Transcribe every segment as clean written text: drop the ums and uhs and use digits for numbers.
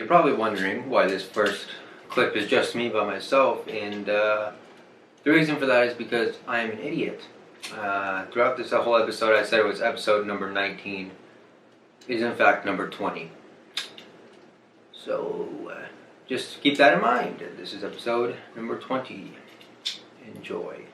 You're probably wondering why this first clip is just me by myself, and the reason for that is because I am an idiot. Throughout this whole episode, I said it was episode number 19. It is in fact number 20. So, just keep that in mind. This is episode number 20. Enjoy.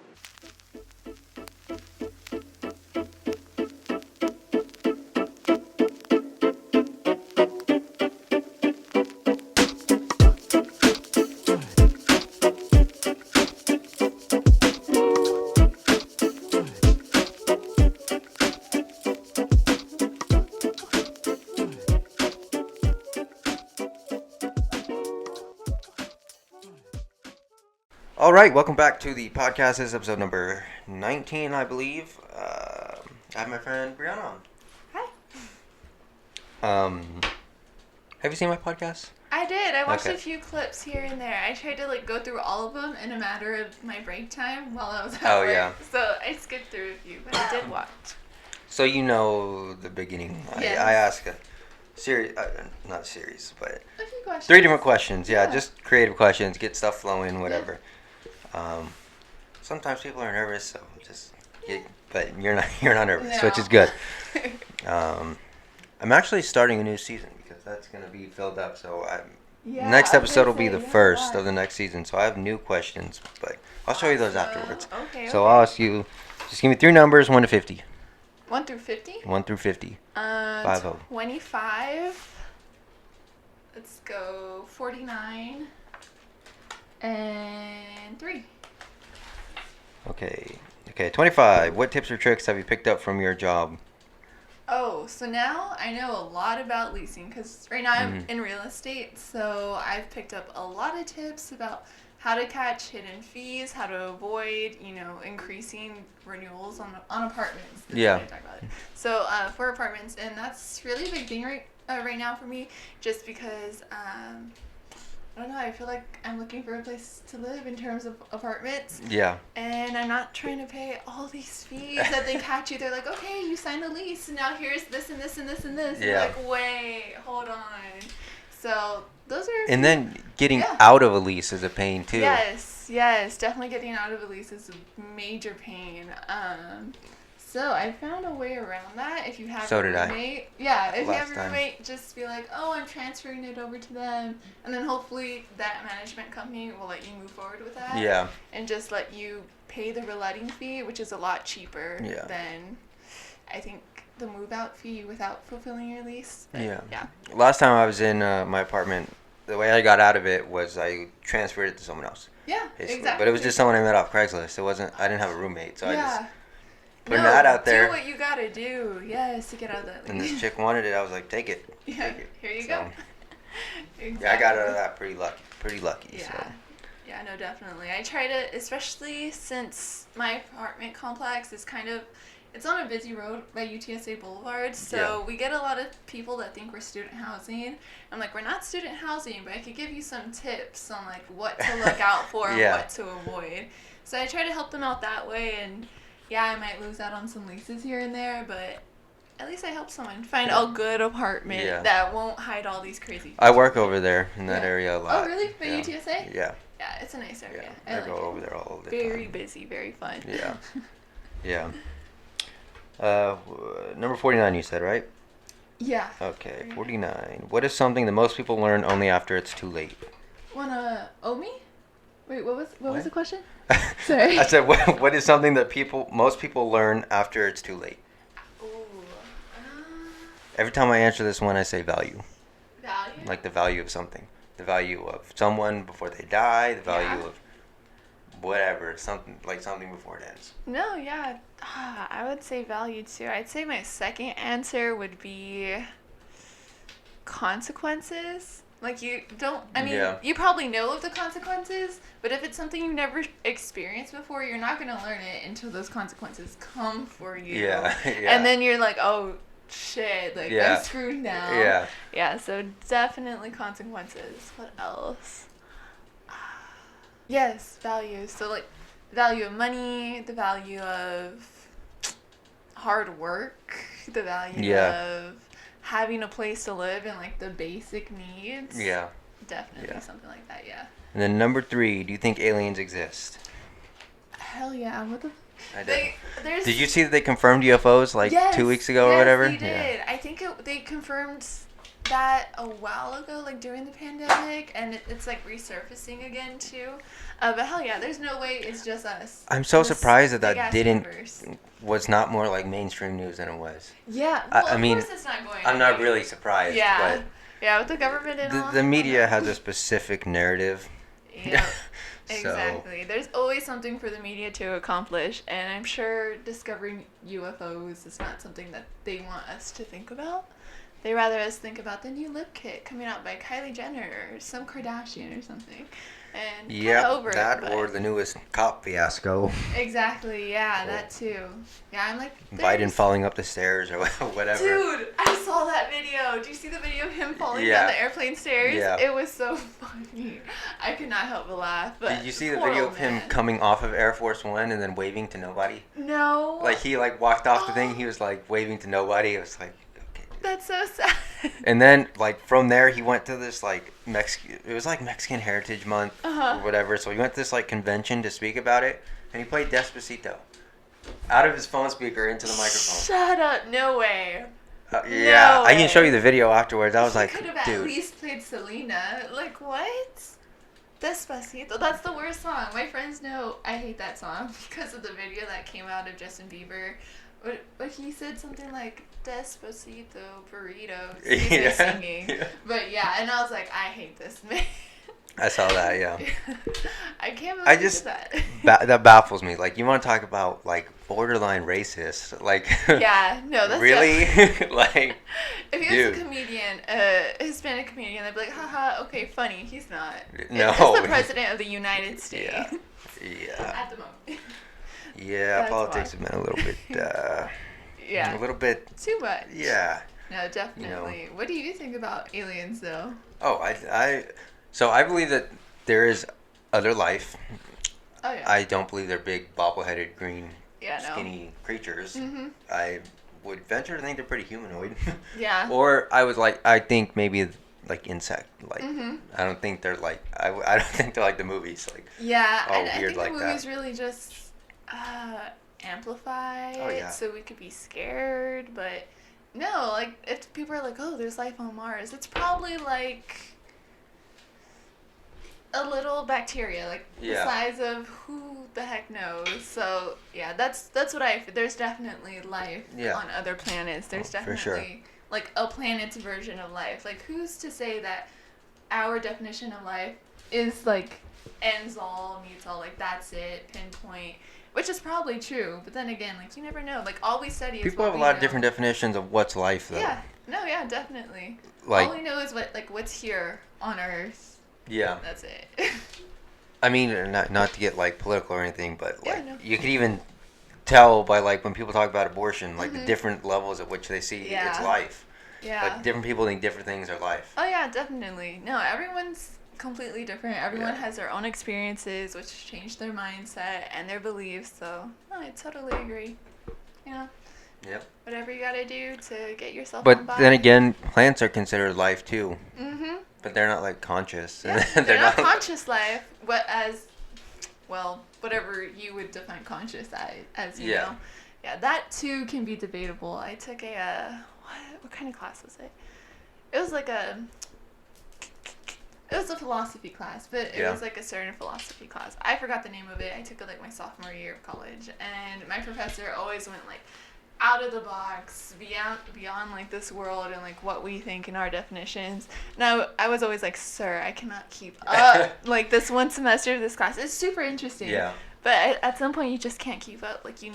All right, welcome back to the podcast. This is episode number 19, I believe. I have my friend Brianna on. Hi. Have you seen my podcast? I did. I watched a few clips here and there. I tried to go through all of them in a matter of my break time while I was at work. Yeah. So I skipped through a few, but I did watch. So you know the beginning. Yes. I ask a series, not a series, but A few questions. 3 different questions. Yeah, just creative questions, get stuff flowing, whatever. Sometimes people are nervous, so but you're not nervous, No. which is good. I'm actually starting a new season because that's going to be filled up. So next episode will be the first of the next season. So I have new questions, but I'll show you those afterwards. Okay. So I'll ask you, just give me 3 numbers, 1 to 50. 1 through 50? 1 through 50. 50. 25. Let's go 49. And 3. Okay, 25. What tips or tricks have you picked up from your job? Oh, so now I know a lot about leasing because right now I'm in real estate. So I've picked up a lot of tips about how to catch hidden fees, how to avoid, increasing renewals on apartments. That's Yeah. what I talk about it. So for apartments, and that's really a big thing right now for me, just because I don't know. I feel like I'm looking for a place to live in terms of apartments. Yeah. And I'm not trying to pay all these fees that they catch you. They're like, okay, you signed a lease, and now here's this and this and this and this. Yeah. You're like, wait, hold on. So those are. And then getting out of a lease is a pain too. Yes, definitely getting out of a lease is a major pain. So I found a way around that. If you have a roommate, if you have a roommate, just be like, oh, I'm transferring it over to them, and then hopefully that management company will let you move forward with that. Yeah. And just let you pay the reletting fee, which is a lot cheaper than I think the move out fee without fulfilling your lease. But, yeah. Last time I was in my apartment, the way I got out of it was I transferred it to someone else. Yeah, basically. exactly. But it was just someone I met off Craigslist. I didn't have a roommate, so I just. Putting No, that out there. Do what you gotta do, yes, to get out of that. And this chick wanted it. I was like, take it. Yeah, take it. Here you go. Exactly. Yeah, I got out of that pretty lucky. Yeah. So. Yeah, no, definitely. I try to, especially since my apartment complex is it's on a busy road by UTSA Boulevard, so we get a lot of people that think we're student housing. I'm like, we're not student housing, but I could give you some tips on what to look out for and what to avoid. So I try to help them out that way, and I might lose out on some leases here and there, but at least I help someone find a good apartment that won't hide all these crazy. I work over there in that area a lot. Oh, really? By UTSA? Yeah. Yeah, it's a nice area. I go over there all the time. Very busy, very fun. Yeah. Number 49 you said, right? Yeah. Okay, 49. What is something that most people learn only after it's too late? Wanna owe me? Wait, what was the question? Sorry. I said, what is something that most people learn after it's too late? Ooh. Every time I answer this one, I say value. Value? Like the value of something. The value of someone before they die. The value of whatever. Something before it ends. No, yeah. I would say value too. I'd say my second answer would be consequences. You probably know of the consequences, but if it's something you've never experienced before, you're not going to learn it until those consequences come for you. Yeah. And then you're like, oh, shit, I'm screwed now. Yeah. Yeah, so definitely consequences. What else? Yes, values. So, the value of money, the value of hard work, the value of having a place to live and like the basic needs. Yeah. Definitely something like that. Yeah. And then number 3, do you think aliens exist? Hell yeah! What the? I did. There's. Did you see that they confirmed UFOs like 2 weeks ago or whatever? Yes, they did. I think they confirmed that a while ago, like during the pandemic, and it's like resurfacing again too. But hell yeah, there's no way it's just us. I'm so surprised that universe. was not more like mainstream news than it was. Yeah, well, I mean, of course it's not going. I'm not really surprised. Yeah, but yeah, with the government and all. The media has a specific narrative. Yeah. Exactly. There's always something for the media to accomplish, and I'm sure discovering UFOs is not something that they want us to think about. They rather us think about the new lip kit coming out by Kylie Jenner or some Kardashian or something. And or the newest cop fiasco. Exactly, yeah, that too. Yeah, I'm like... Biden falling up the stairs or whatever. Dude, I saw that video. Do you see the video of him falling down the airplane stairs? Yeah. It was so funny. I could not help but laugh. But did you see the video of him coming off of Air Force One and then waving to nobody? No. Like he like walked off the thing, he was like waving to nobody. It was like... That's so sad. And then, like, from there, he went to this, like, it was, like, Mexican Heritage Month or whatever. So he went to this, like, convention to speak about it. And he played Despacito out of his phone speaker into the microphone. Shut up. No way. Yeah. No I can show you the video afterwards. I was like, could have at least played Selena. Like, what? Despacito. That's the worst song. My friends know I hate that song because of the video that came out of Justin Bieber. But he said something like Despacito burrito. He was singing. Yeah. But yeah, and I was like, I hate this man. I saw that, yeah. I can't believe that. That baffles me. Like, you want to talk about like borderline racist? Like, yeah, no, that's really like. If he was a comedian, a Hispanic comedian, they'd be like, haha, okay, funny. He's not. No, he's the president of the United States. Yeah. At the moment. Yeah, that's politics have been a little bit, a little bit... Too much. Yeah. No, definitely. You know. What do you think about aliens, though? Oh, so I believe that there is other life. Oh, yeah. I don't believe they're big, bobble-headed, green, skinny creatures. Mm-hmm. I would venture to think they're pretty humanoid. Yeah. Or I think maybe... like insect, like I don't think they're like I don't think they're like the movies, like I weird think like the movies really just amplify it so we could be scared, but no, like if people are like, oh, there's life on Mars, it's probably like a little bacteria, like the size of who the heck knows. So yeah, that's what there's definitely life on other planets. There's definitely for sure. Like a planet's version of life. Like, who's to say that our definition of life is like ends all, meets all, like that's it, pinpoint, which is probably true. But then again, like you never know. Like all we study is people have a lot of different definitions of what's life, though. Yeah, no, yeah, definitely. Like all we know is what's here on Earth. Yeah, that's it. I mean, not to get like political or anything, but like you could even tell by like when people talk about abortion, like the different levels at which they see it's life. Yeah. Like different people think different things are life. Oh yeah, definitely. No, everyone's completely different. Everyone has their own experiences, which change their mindset and their beliefs. So I totally agree. You know. Yep. Whatever you gotta do to get yourself. But on by. Then again, plants are considered life too. Mhm. But they're not like conscious. Yeah, they're not conscious life. Whatever you would define conscious as you know. Yeah, that too can be debatable. I took what kind of class was it? It was like it was a philosophy class, but it was like a certain philosophy class. I forgot the name of it. I took it like my sophomore year of college, and my professor always went like out of the box, beyond like this world and like what we think in our definitions. Now I was always like, sir, I cannot keep up. Like this one semester of this class, it's super interesting. Yeah. But at some point you just can't keep up. Like you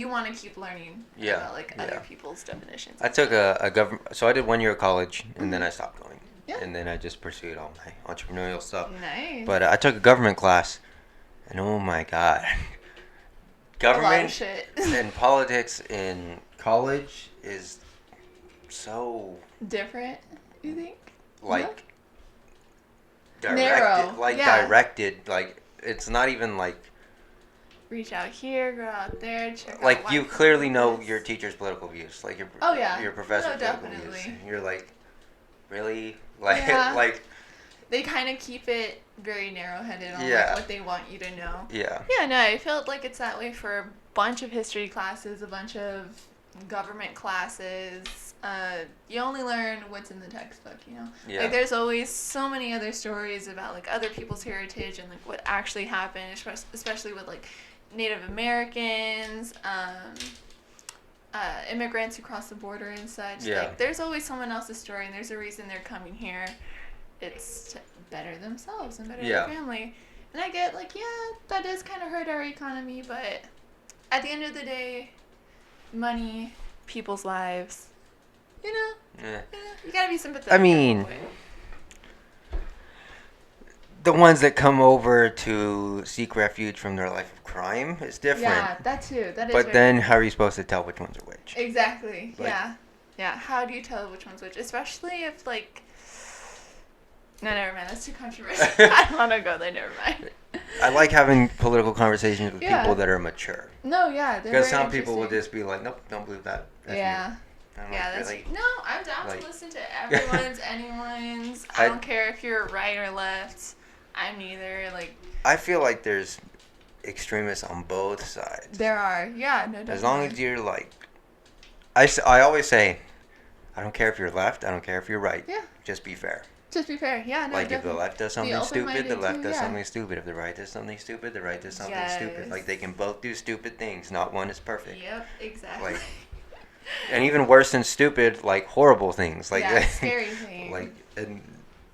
want to keep learning about like other people's definitions. I took so I did 1 year of college and then I stopped going. Yeah. And then I just pursued all my entrepreneurial stuff. Nice. But I took a government class, and oh my god. Government a lot of shit. And politics in college is so different, you think? Like narrow. Directed, like it's not even like reach out here, go out there, check Like out you why clearly people know do this. your teacher's political views, like your Oh, yeah. your professor's No, political views. definitely. And you're like, really? Like Yeah. like They kind of keep it very narrow-headed on Yeah. like, what they want you to know. yeah. Yeah, no, I felt like it's that way for a bunch of history classes, a bunch of government classes. You only learn what's in the textbook, you know? Yeah. Like, there's always so many other stories about, like, other people's heritage and, like, what actually happened, especially with, like, Native Americans, immigrants who cross the border and such. Yeah. Like, there's always someone else's story, and there's a reason they're coming here. It's to better themselves and better Yeah. their family. And I get, like, yeah, that does kind of hurt our economy, but at the end of the day, money, people's lives, you know, Yeah. you gotta be sympathetic. I mean, the ones that come over to seek refuge from their life of crime is different. yeah, that too. That is. But very then, how are you supposed to tell which ones are which? exactly. like- Yeah. How do you tell which one's which? Especially if like. No, never mind. That's too controversial. I don't want to go there. Never mind. I like having political conversations with Yeah. people that are mature. No, yeah. Because some people will just be like, nope, don't believe that. That's Yeah. you. I'm Yeah, like, that's really? no. I'm down Like- to listen to everyone's, anyone's. I I- don't care if you're right or left. I'm neither. Like I feel like there's extremists on both sides. there are, yeah, no. Definitely. As long as you're like, I always say, I don't care if you're left, I don't care if you're right. Yeah. Just be fair. Just be fair. Yeah, no. Like if the definitely. left does something stupid, the open-minded left too, does yeah. something stupid. If the right does something stupid, the right does something stupid. Yes. Like they can both do stupid things. Not one is perfect. Yep, exactly. Like, and even worse than stupid, like horrible things. Like yeah, scary thing. like and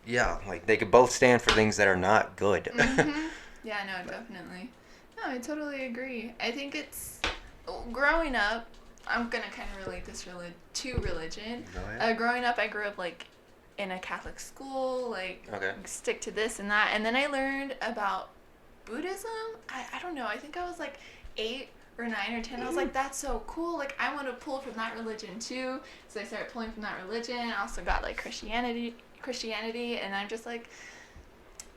yeah, like they could both stand for things that are not good. Mhm. Yeah, no, definitely. No, I totally agree. I think it's growing up. I'm gonna kind of relate this to religion. Go ahead. Growing up, I grew up like in a Catholic school, like Okay. stick to this and that, and then I learned about Buddhism. I don't know. I think I was like 8 or 9 or 10. I was like, that's so cool. Like I want to pull from that religion too. So I started pulling from that religion. I also got like Christianity, and I'm just like,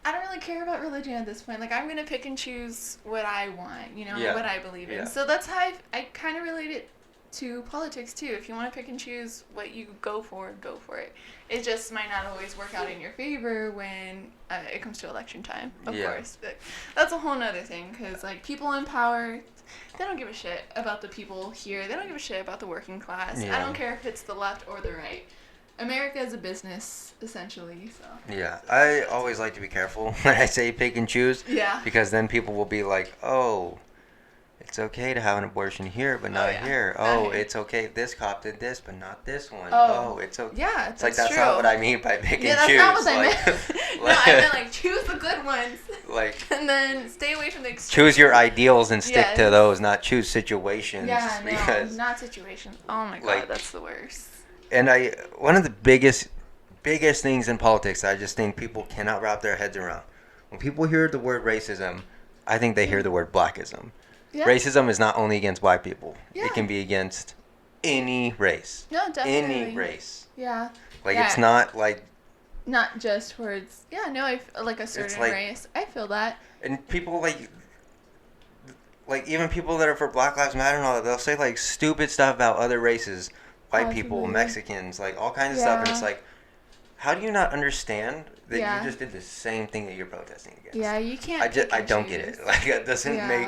I don't really care about religion at this point. Like I'm gonna pick and choose what I want, you know, Yeah. what I believe in. Yeah. So that's how I kind of relate it to politics too. If you want to pick and choose what you go for it. It just might not always work out in your favor when it comes to election time, of Yeah. course. But that's a whole nother thing, because like people in power, they don't give a shit about the people here. They don't give a shit about the working class. Yeah. I don't care if it's the left or the right. America is a business, essentially. So Yeah, I always like to be careful when I say pick and choose. yeah. Because then people will be like, oh, it's okay to have an abortion here, but not yeah. here. I Oh, hear you. it's okay if this cop did this, but not this one. Oh, Oh, it's okay. Yeah, It's like, that's that's true. not what I mean by pick Yeah, and that's choose. not what I like, meant. No, I meant like choose the good ones, like, and then stay away from the extremes. choose your ideals and stick to Yes. those, not choose situations. Yeah, no, because, not situations. Oh my god, like- that's the worst. and one of the biggest things in politics I just think people cannot wrap their heads around. When people hear the word racism, I think they hear the word blackism. Yeah. Racism is not only against white people. Yeah. It can be against any race. No, definitely. Any race. Yeah. Like Yeah. it's not like, Not just towards. Yeah, no, like a certain like- race. I feel that. and people like even people that are for Black Lives Matter and all that, they'll say like stupid stuff about other races, white people, Absolutely. Mexicans, like all kinds of stuff, and Yeah. it's like, how do you not understand that Yeah. you just did the same thing that you're protesting against? Yeah, you can't. I don't get it. Like it doesn't Yeah. make.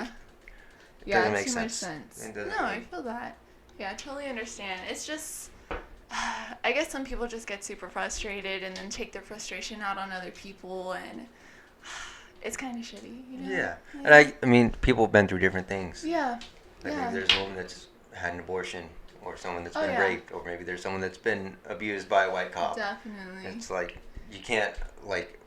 Yeah, doesn't make too much sense. sense. It doesn't No, I make- feel that. Yeah, I totally understand. It's just, I guess some people just get super frustrated and then take their frustration out on other people, and it's kind of shitty, you know? Yeah, and I mean, people have been through different things. Yeah. Like Yeah. maybe there's a woman that's had an abortion, or someone that's Oh, been yeah. raped, or maybe there's someone that's been abused by a white cop. Definitely. It's like you can't like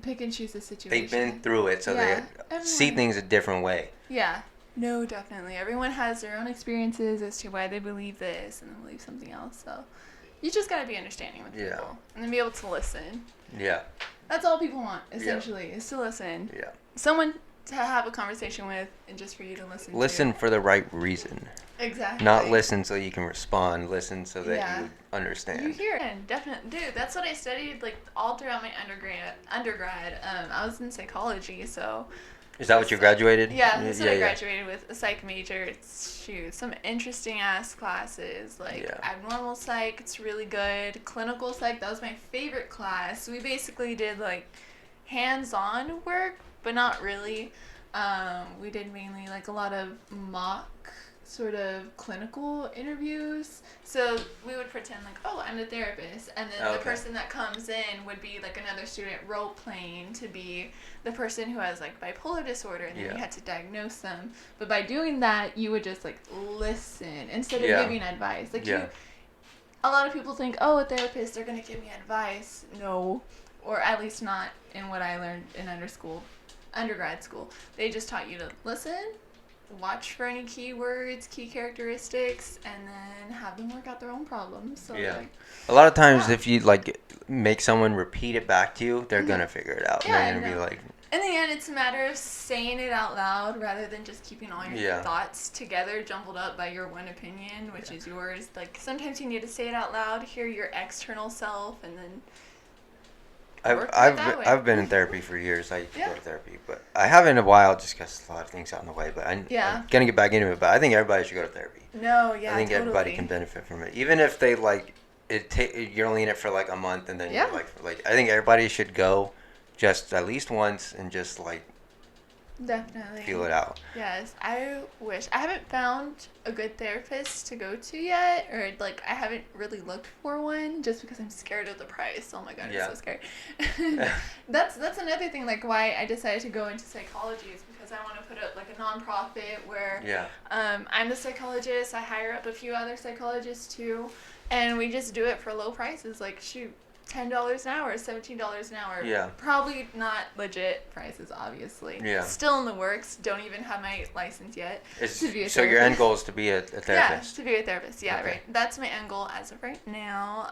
Pick and choose the situation. they've been through it, so Yeah, they see everyone- things a different way. Yeah. No, definitely. Everyone has their own experiences as to why they believe this and then believe something else. So you just gotta be understanding with people, Yeah. and then be able to listen. Yeah, That's all people want, essentially, is to listen. yeah. Someone to have a conversation with, and just for you to listen. Listen for the right reason, To. Exactly. not listen so you can respond. Listen so that Yeah. you understand. You hear it, definitely, dude. That's what I studied like all throughout my undergrad. I was in psychology, so Is that what you graduated? Yeah, that's what I graduated with, a psych major. It's, some interesting ass classes, like abnormal psych, it's really good. Clinical psych, that was my favorite class. We basically did like hands-on work, but not really. We did mainly like a lot of mock sort of clinical interviews. So we would pretend like, oh, I'm the therapist, and then the person that comes in would be like another student role playing to be the person who has like bipolar disorder, and then you had to diagnose them. But by doing that, you would just like listen instead of giving advice. Like a lot of people think, oh, a therapist, they're gonna give me advice. No, or at least not in what I learned in undergrad school. They just taught you to listen, watch for any keywords, key characteristics, and then have them work out their own problems. So like, a lot of times if you like make someone repeat it back to you, they're gonna figure it out. Yeah, they're gonna be like, in the end, it's a matter of saying it out loud rather than just keeping all your thoughts together, jumbled up by your one opinion, which is yours. Like, sometimes you need to say it out loud, hear your external self, and then I've been in therapy for years. I used to go to therapy, but I haven't in a while just because a lot of things got in the way. But I'm gonna get back into it. But I think everybody should go to therapy. No, I think everybody can benefit from it, even if they like it. You're only in it for like a month, and then you're like I think everybody should go, just at least once, and just like definitely feel it out. Yes, I wish. I haven't found a good therapist to go to yet, or like I haven't really looked for one just because I'm scared of the price. Oh my god, I'm so scared. That's another thing, like why I decided to go into psychology is because I want to put up like a nonprofit where I'm the psychologist, I hire up a few other psychologists too, and we just do it for low prices, like shoot, $10 an hour, $17 an hour. Yeah. Probably not legit prices, obviously. Yeah. Still in the works. Don't even have my license yet. So your end goal is to be a therapist? Yeah, to be a therapist. Yeah, right. That's my end goal as of right now.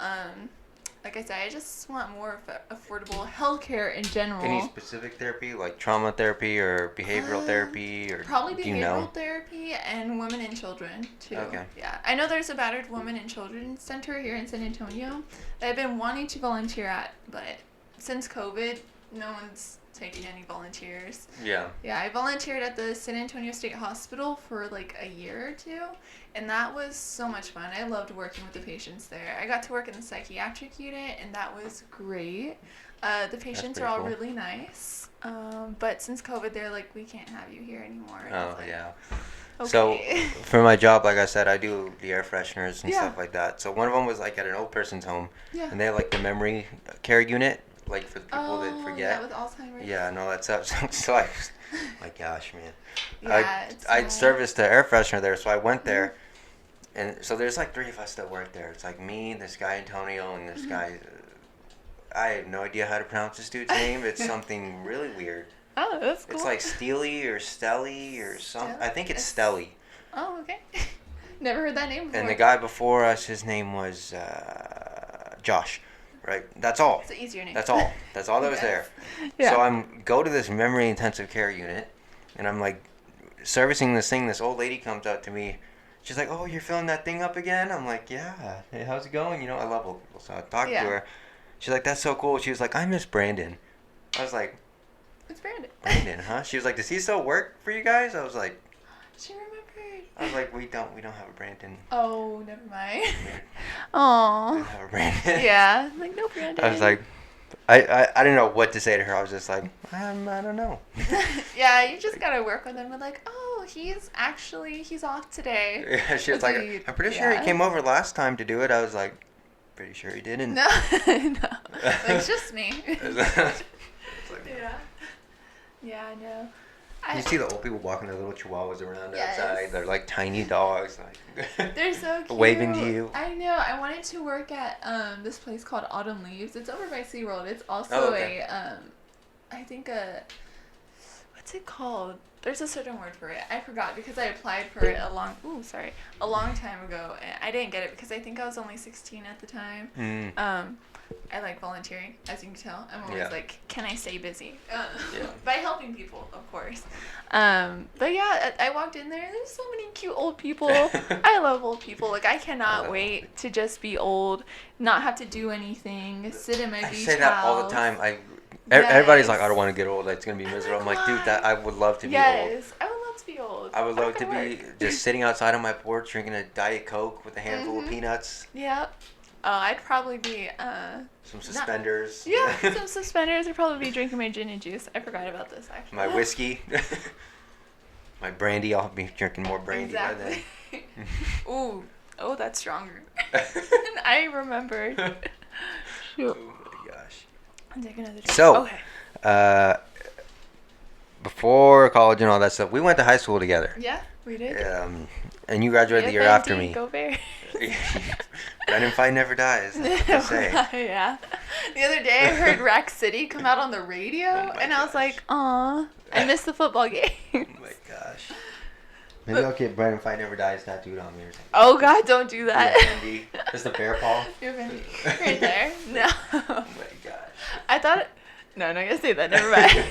Like I said, I just want more affordable healthcare in general. Any specific therapy, like trauma therapy or behavioral therapy, or probably behavioral therapy and women and children too. Okay. Yeah, I know there's a battered woman and children center here in San Antonio that I've been wanting to volunteer at, but since COVID, no one's taking any volunteers. Yeah. Yeah, I volunteered at the San Antonio State Hospital for like a year or two, and that was so much fun. I loved working with the patients there. I got to work in the psychiatric unit, and that was great. The patients are all really nice, but since COVID, they're like, we can't have you here anymore. And okay. So for my job, like I said, I do the air fresheners and stuff like that. So one of them was like at an old person's home, and they had like the memory care unit, like for the people that forget. Yeah, with Alzheimer's. Yeah, and all that stuff. So I, my gosh, man. Yeah, I serviced the air freshener there, so I went there, and so there's like 3 of us that work there. It's like me, this guy Antonio, and this guy. I have no idea how to pronounce this dude's name. It's something really weird. Oh, that's cool. It's like Steely or Stelly or something. I think it's Stelly. Oh, okay. Never heard that name before. And the guy before us, his name was Josh. Right? That's all. It's an easier name. That's all. That's all that was there. Yeah. So go to this memory intensive care unit, and I'm like servicing this thing. This old lady comes up to me. She's like, "Oh, you're filling that thing up again?" I'm like, "Yeah. Hey, how's it going?" You know, I love old people, so I talked to her. She's like, "That's so cool." She was like, "I miss Brandon." I was like, "It's Brandon." Brandon, huh? She was like, "Does he still work for you guys?" I was like, she remembered. I was like, we don't have a Brandon. Oh, never mind. Aww. We don't have a Brandon. Yeah, like no Brandon. I was like, I didn't know what to say to her. I was just like, I don't know. Yeah, you just gotta work with him. And like, oh, he's off today. Yeah, she was like, I'm pretty sure he came over last time to do it. I was like, pretty sure he didn't. No, no, it's just me. Yeah, I know. You see the old people walking their little chihuahuas around outside. They're like tiny dogs. Like they're so cute. Waving to you. I know. I wanted to work at this place called Autumn Leaves. It's over by SeaWorld. It's also I think what's it called? There's a certain word for it. I forgot because I applied for it a long time ago. And I didn't get it because I think I was only 16 at the time. I like volunteering, as you can tell. I'm always like, can I stay busy? By helping people, of course. But yeah, I walked in there. There's so many cute old people. I love old people. Like, I cannot wait to just be old, not have to do anything, sit in my beach house. I say that all the time. Everybody's like, I don't want to get old. It's gonna be miserable. I'm like, dude, that I would love to be old. Yes, I would love to be old. I would love to be just sitting outside on my porch drinking a Diet Coke with a handful of peanuts. Yep. Oh, I'd probably be some suspenders. Some suspenders. I'd probably be drinking my gin and juice. I forgot about this actually. My whiskey. My brandy. I'll be drinking more brandy by then. Ooh. Oh, that's stronger. I remembered. Oh my gosh. I'll take another drink. So, before college and all that stuff, we went to high school together. Yeah, we did. And you graduated the year after me. Go Bears. Brennan fight never dies. That's what they say. Yeah. The other day I heard Rack City come out on the radio, I was like, aw, I missed the football game. Oh my gosh. Maybe I'll get Brennan fight never dies tattooed on me or something. Oh God, don't do that. Just the bear paw. You're right there. No. Oh my gosh. I thought. No, I'm not gonna say that. Never mind.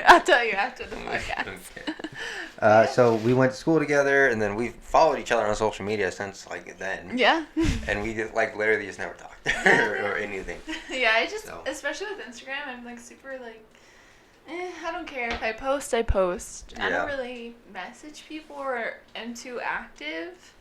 I'll tell you after the podcast. Okay. So we went to school together, and then we followed each other on social media since like then. Yeah. And we like literally just never talked or anything. Yeah, I just, especially with Instagram, I'm like super like, I don't care if I post. I post. I don't really message people or am too active.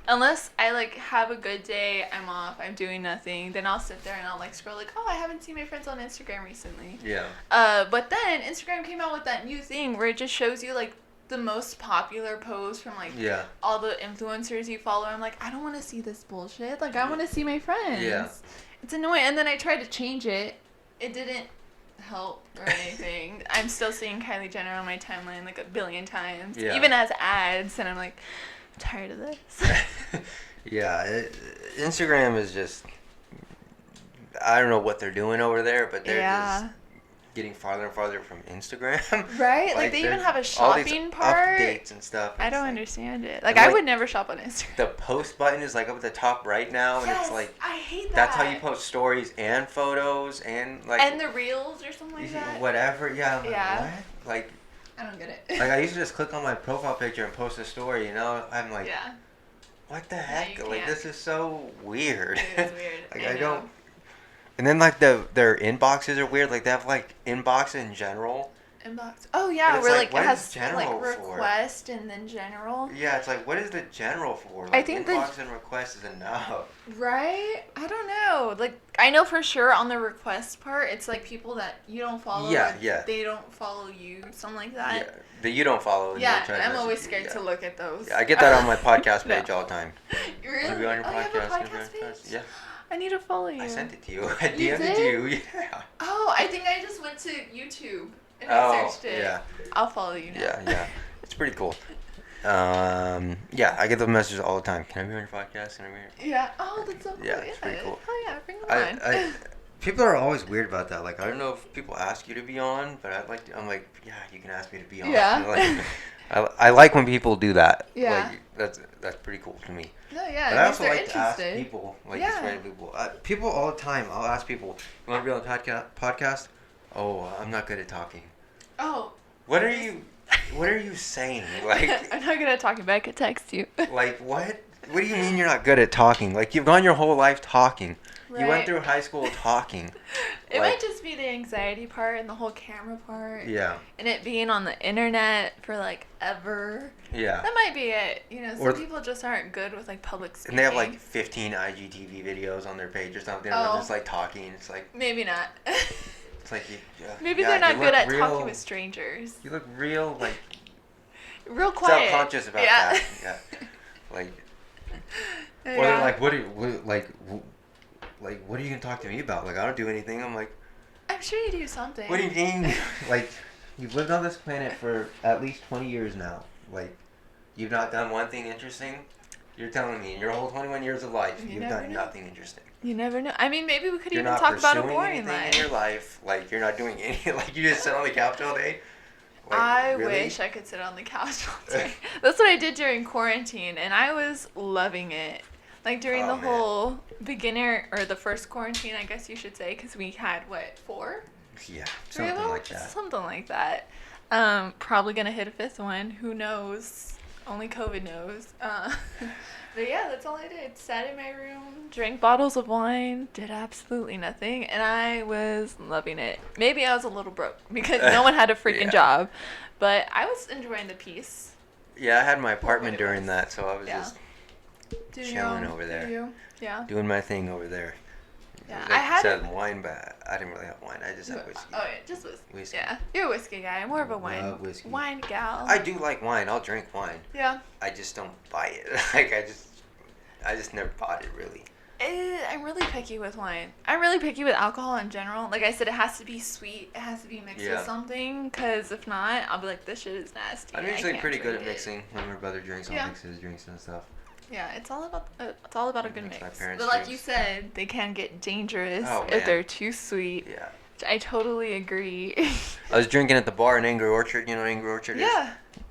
Unless I like have a good day, I'm off, I'm doing nothing, then I'll sit there and I'll like scroll like, oh, I haven't seen my friends on Instagram recently. Yeah. But then Instagram came out with that new thing where it just shows you like the most popular posts from like all the influencers you follow. I'm like, I don't want to see this bullshit. Like I want to see my friends. Yeah. It's annoying. And then I tried to change it. It didn't help or anything. I'm still seeing Kylie Jenner on my timeline like a billion times, even as ads, and I'm like, tired of this. Instagram is just, I don't know what they're doing over there, but they're just getting farther and farther from Instagram. Right? Like they even have a shopping part. Updates and stuff. I don't understand it. Like I would never shop on Instagram. The post button is like up at the top right now, and it's like I hate that. That's how you post stories and photos and like and the reels or something like that. Whatever. Yeah. I'm like, what? Like. I don't get it. Like I used to just click on my profile picture and post a story, you know? I'm like, what the heck? Like this is so weird. It is weird. Like I don't. And then like their inboxes are weird. Like they have like inbox in general. Inbox. Oh yeah, where like it has like request and then general. Yeah, it's like what is the general for? Like, I think inbox and request is enough. Right? I don't know. Like I know for sure on the request part, it's like people that you don't follow. Yeah. They don't follow you, something like that. Yeah, that you don't follow. Yeah, I'm always scared to look at those. Yeah, I get that on my podcast page all the time. Really? Are you on your podcast? You have a podcast page? Yeah. I need to follow you. I sent it to you. I DM'd it to you. Yeah. Oh, I think I just went to YouTube and I searched it. Yeah. I'll follow you now. Yeah. It's pretty cool. I get the messages all the time. Can I be on your podcast? Yeah. Oh, that's so cool. Yeah, it's pretty cool. Oh yeah, bring them on. People are always weird about that. Like I don't know if people ask you to be on, but I'm like, yeah, you can ask me to be on. Yeah. Like, I like when people do that. Yeah. Like, that's pretty cool to me. No, yeah. But I also like to ask people, like just random people. People all the time. I'll ask people, "You want to be on the podcast?" Oh, I'm not good at talking. Oh. What are you saying? Like I'm not good at talking, but I could text you. Like what? What do you mean you're not good at talking? Like you've gone your whole life talking. Right. You went through high school talking. It might just be the anxiety part and the whole camera part. Yeah. And it being on the internet for like ever. Yeah. That might be it. You know, some people just aren't good with like public speaking. And they have like 15 IGTV videos on their page or something. And they're just like talking. It's like. Maybe not. It's like maybe they're not good at talking with strangers. You look real like. Real quiet. Self-conscious about that. Yeah. Like. Or they're like, what are you gonna talk to me about? Like I don't do anything. I'm like. I'm sure you do something. What do you mean? Like, you've lived on this planet for at least 20 years now. Like, you've not done one thing interesting? You're telling me in your whole 21 years of life, you've done nothing interesting. You never know. I mean, maybe we could even talk about a boring life. In your life, like, you're not doing any, like, you just sit on the couch all day? Like, I wish I could sit on the couch all day. That's what I did during quarantine, and I was loving it. Like, during the whole beginner, or the first quarantine, I guess you should say, because we had, 4? Yeah, something like that. Something like that. Probably going to hit a 5th one. Who knows? Only COVID knows. But yeah, that's all I did. Sat in my room, drank bottles of wine, did absolutely nothing, and I was loving it. Maybe I was a little broke because no one had a freaking job, but I was enjoying the peace. Yeah, I had my apartment during that, so I was just Doing chilling over there. Yeah. Doing my thing over there. Yeah, Like I had said wine, but I didn't really have wine. I just had whiskey. Oh yeah, just whiskey. Whiskey. Yeah, you're a whiskey guy. I'm more of a Love whiskey. wine gal. I do like wine. I'll drink wine. Yeah. I just don't buy it. Like I just never bought it really. I'm really picky with wine. I'm really picky with alcohol in general. Like I said, it has to be sweet. It has to be mixed with something. Because if not, I'll be like, this shit is nasty. I'm usually pretty good at mixing. When my brother drinks, I'll mix his drinks and stuff. Yeah, it's all about a good mix. My parents but like drinks. you said, they can get dangerous Oh, if man. they're too sweet. Yeah. I totally agree. I was drinking at the bar in Angry Orchard. You know what Angry Orchard is? Yeah. It's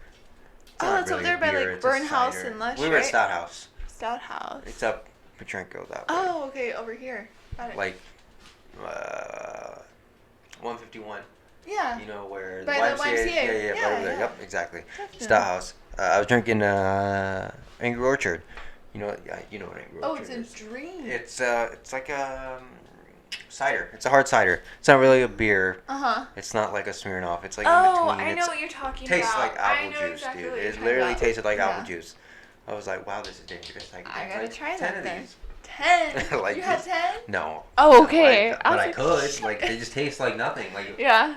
Oh, not that's up really there a by beer, like it's a Burn House cider. and Lush, We were at right? Stout House. Stout House. It's up Petrenko that way. Oh, okay, over here. Got it. Like 151. Yeah. You know where By the YMCA. Yeah, Yeah, right over there. yeah. Yep, exactly. Definitely. Stout House. I was drinking Angry Orchard. You know, you know what Angry Oh, Orchard it's is. a drink. It's like a cider. It's a hard cider. It's not really a beer. Uh-huh. It's not like a Smirnoff. It's like Oh, in between. I know what you're talking Tastes about. like apple I know juice, exactly dude. what you're It talking literally about. tasted like Yeah. apple juice. I was like, wow, this is dangerous. I gotta try 10 that of then. these. 10? Like you had this. 10? No. Oh, okay. But was I like, could. shit. Like they just taste like nothing. Like Yeah.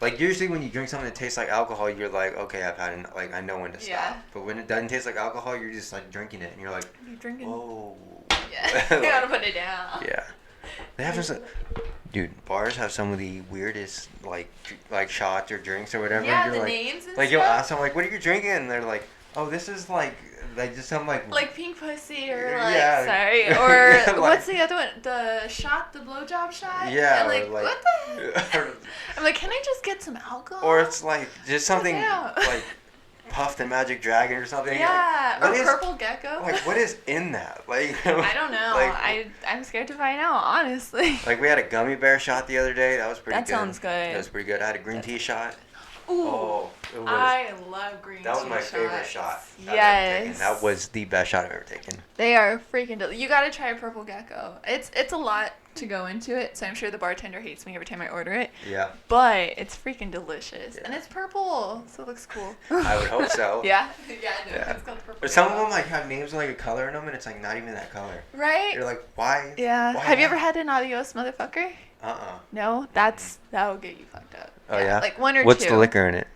Like usually when you drink something that tastes like alcohol, you're like, okay, I've had enough. Like I know when to stop. Yeah. But when it doesn't taste like alcohol, you're just like drinking it, and you're like, You're drinking. whoa. Yeah. You gotta put it down. Yeah. They have some. Dude, bars have some of the weirdest like shots or drinks or whatever. Yeah, you're the like, names and like stuff. you'll ask them like, what are you drinking? And they're like, oh, this is like just some Like pink pussy or like Yeah. sorry or Yeah, like- what's the other one? The shot, the blowjob shot. Yeah, And like, or like what the heck? I'm like, can I just get some alcohol? or it's like just something out. like puffed and Magic Dragon or something. Yeah, Like, or what is- purple gecko. Like what is in that? Like I don't know. Like, I'm scared to find out, honestly. like we had a gummy bear shot the other day. That was pretty That good. sounds good. That was pretty good. I had a green tea shot. Ooh, Oh, it was. I love green tea That was my favorite shots. shot I've ever taken. Yes, That was the best shot I've ever taken. They are freaking you gotta try a purple gecko. It's a lot to go into it, so I'm sure the bartender hates me every time I order it. Yeah. But it's freaking delicious, and Yeah. it's purple, so it looks cool. I would hope so. Yeah, no, Yeah. it's called purple. But some of gecko. them like have names with like a color in them, and it's like not even that color. Right? You're like, why? Yeah. Why Have you not? ever had an adios motherfucker? No, that'll get you fucked up. Oh yeah. Like one or What's two. the liquor in it?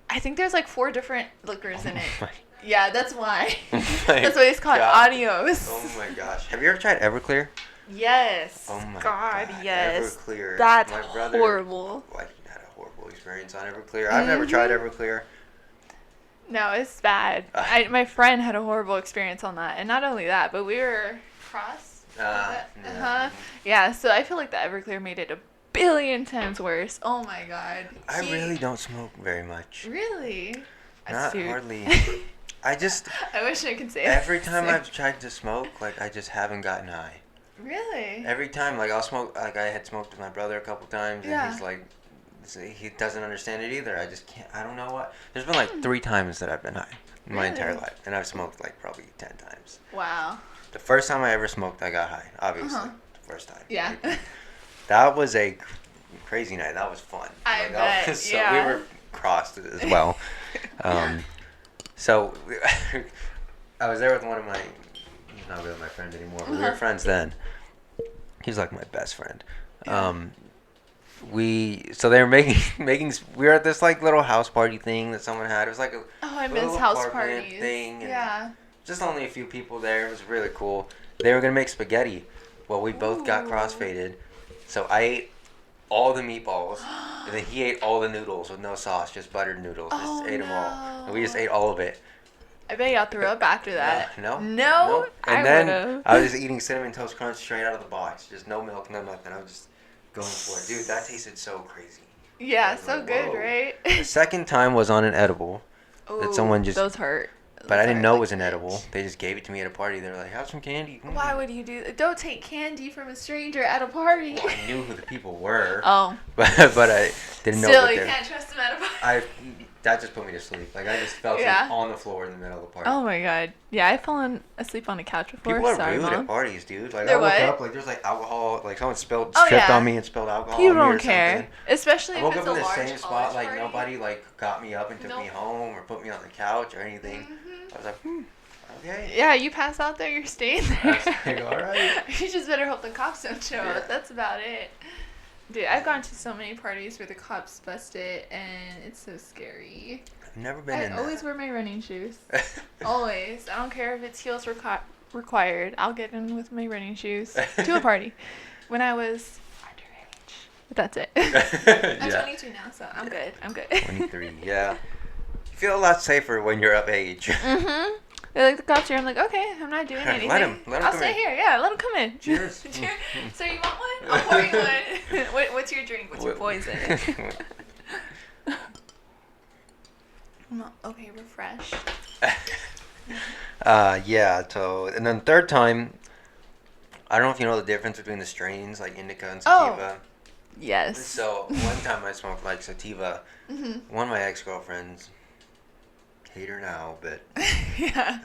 I think there's like 4 different liquors in it. my- Yeah, that's why. my That's why it's called God. adios. Oh my gosh. Have you ever tried Everclear? Yes. Oh my God, yes. Everclear. That's my brother, horrible. Like had a horrible experience on Everclear. I've never tried Everclear. No, it's bad. My friend had a horrible experience on that, and not only that, but we were cross. Yeah. Yeah, so I feel like the Everclear made it a billion times worse. Oh my god. I really don't smoke very much. Really? Not Dude. hardly. I just I wish I could say every that. time I've tried to smoke, like I just haven't gotten high. Really? Every time, like I'll smoke. Like I had smoked with my brother a couple times, and Yeah. he's like, he doesn't understand it either. I just can't. I don't know what. There's been like 3 times that I've been high in my entire Really? life, and I've smoked like probably 10 times. Wow. The first time I ever smoked, I got high. Obviously, the first time. Yeah. Like, that was a crazy night. That was fun. I that bet, was so, yeah. We were crossed as well. So I was there with one of my. He's not really my friend anymore, but we were friends then. He's like my best friend. Yeah. So they were making we were at this like little house party thing that someone had. It was like a Oh, I little miss house apartment parties. thing, and Yeah. just only a few people there. It was really cool. They were gonna make spaghetti. Well, we both got Ooh. crossfaded, so I ate all the meatballs, and then he ate all the noodles with no sauce, just buttered noodles. Oh, Just ate them all, no. and we just ate all of it. I bet y'all threw up after that. No. No? And I then would've. I was just eating Cinnamon Toast Crunch straight out of the box, just no milk, no nothing. I was just going for it, dude. That tasted so crazy. Yeah, I was so like, good, whoa. right? The second time was on an edible, Ooh, someone just- Those hurt. but I Those didn't hurt know it like was an a bitch. edible. They just gave it to me at a party. They were like, "Have some candy." Why would you do that? Don't take candy from a stranger at a party. Well, I knew who the people were, Oh. but I didn't know Still, what you they. can't trust them at a party. that just put me to sleep. Like I just fell asleep on the floor in the middle of the party. Oh my god. Yeah, I've fallen asleep on the couch before. People are Sorry, rude Mom. at parties, dude. Like They're I woke what? up, like there's like alcohol, like someone tripped on me and spilled alcohol People on me don't or care. something. Especially I if woke it's up a in the large same spot, like party. nobody like got me up and took me home or put me on the couch or anything. I was like, okay. Yeah, you pass out there, you're staying there. I was like, all right. You just better hope the cops don't show up. That's about it. Dude, I've gone to so many parties where the cops bust it, and it's so scary. I've never been in I that. always wear my running shoes. Always. I don't care if it's heels required. I'll get in with my running shoes to a party. When I was underage. But that's it. I'm 22 now, so I'm good. 23, yeah. You feel a lot safer when you're of age. Mm-hmm. They're like, the cops here. I'm like, okay, I'm not doing anything. Let him I'll come stay in. here. Yeah, let him come in. Cheers. Cheers. So you want one? I'll pour you one. What's your drink? What's your poison? Okay, refresh. Yeah, so, and then third time, I don't know if you know the difference between the strains, like indica and sativa. Yes. So, one time I smoked, like, sativa. One of my ex-girlfriends, hate her now, but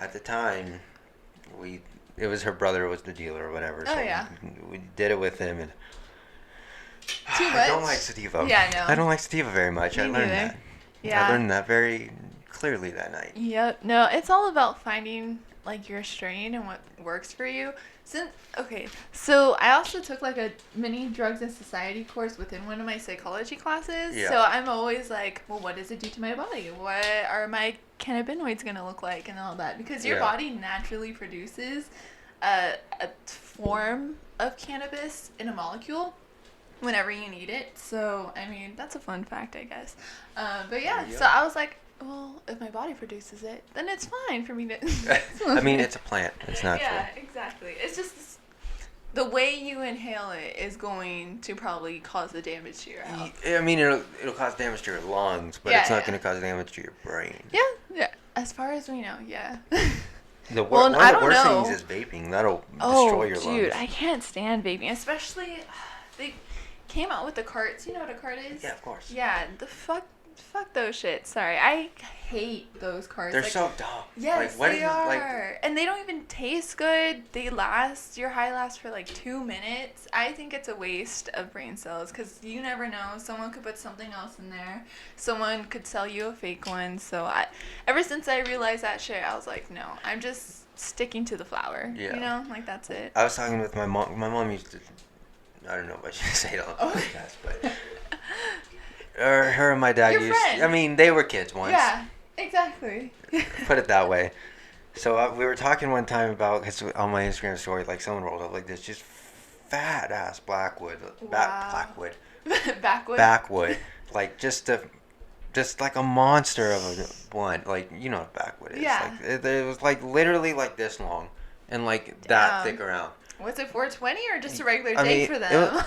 at the time, it was her brother was the dealer or whatever. Oh, so yeah. we did it with him, and Too much? I don't like sativa. Yeah, no. I don't like sativa very much. Me I learned neither. that. Yeah. I learned that very clearly that night. Yep. No, it's all about finding like your strain and what works for you. So I also took like a mini drugs and society course within one of my psychology classes. Yeah. So I'm always like, well, what does it do to my body? What are my cannabinoids gonna look like and all that? Because your body naturally produces a form of cannabis in a molecule whenever you need it. So, I mean, that's a fun fact, I guess. But yeah, so I was like, well, if my body produces it, then it's fine for me to... I mean, it's a plant. It's natural. Yeah, exactly. It's just the way you inhale it is going to probably cause the damage to your health. I mean, it'll cause damage to your lungs, but it's not going to cause damage to your brain. Yeah. As far as we know, yeah. One of the worst things is vaping. That'll destroy your lungs. Dude, I can't stand vaping. Especially, they came out with the carts. You know what a cart is? Yeah, of course. Yeah, fuck those shit. Sorry, I hate those carts. They're so dumb. Yes, like, they are. And they don't even taste good. Your high lasts for like 2 minutes. I think it's a waste of brain cells because you never know. Someone could put something else in there. Someone could sell you a fake one. So ever since I realized that shit, I was like, no, I'm just sticking to the flower. Yeah. You know, like that's it. I was talking with my mom. My mom used to, I don't know if I should say it on the podcast, but... Her and my dad I mean, they were kids once. Yeah, exactly. Put it that way. So we were talking one time about, cause on my Instagram story, like someone rolled up like this, just fat ass Blackwood. Backwood. Like just like a monster of a one. Like, you know what Backwood is. Yeah. Like, it was like literally like this long and like that thick around. Was it 420 or just a regular day for them?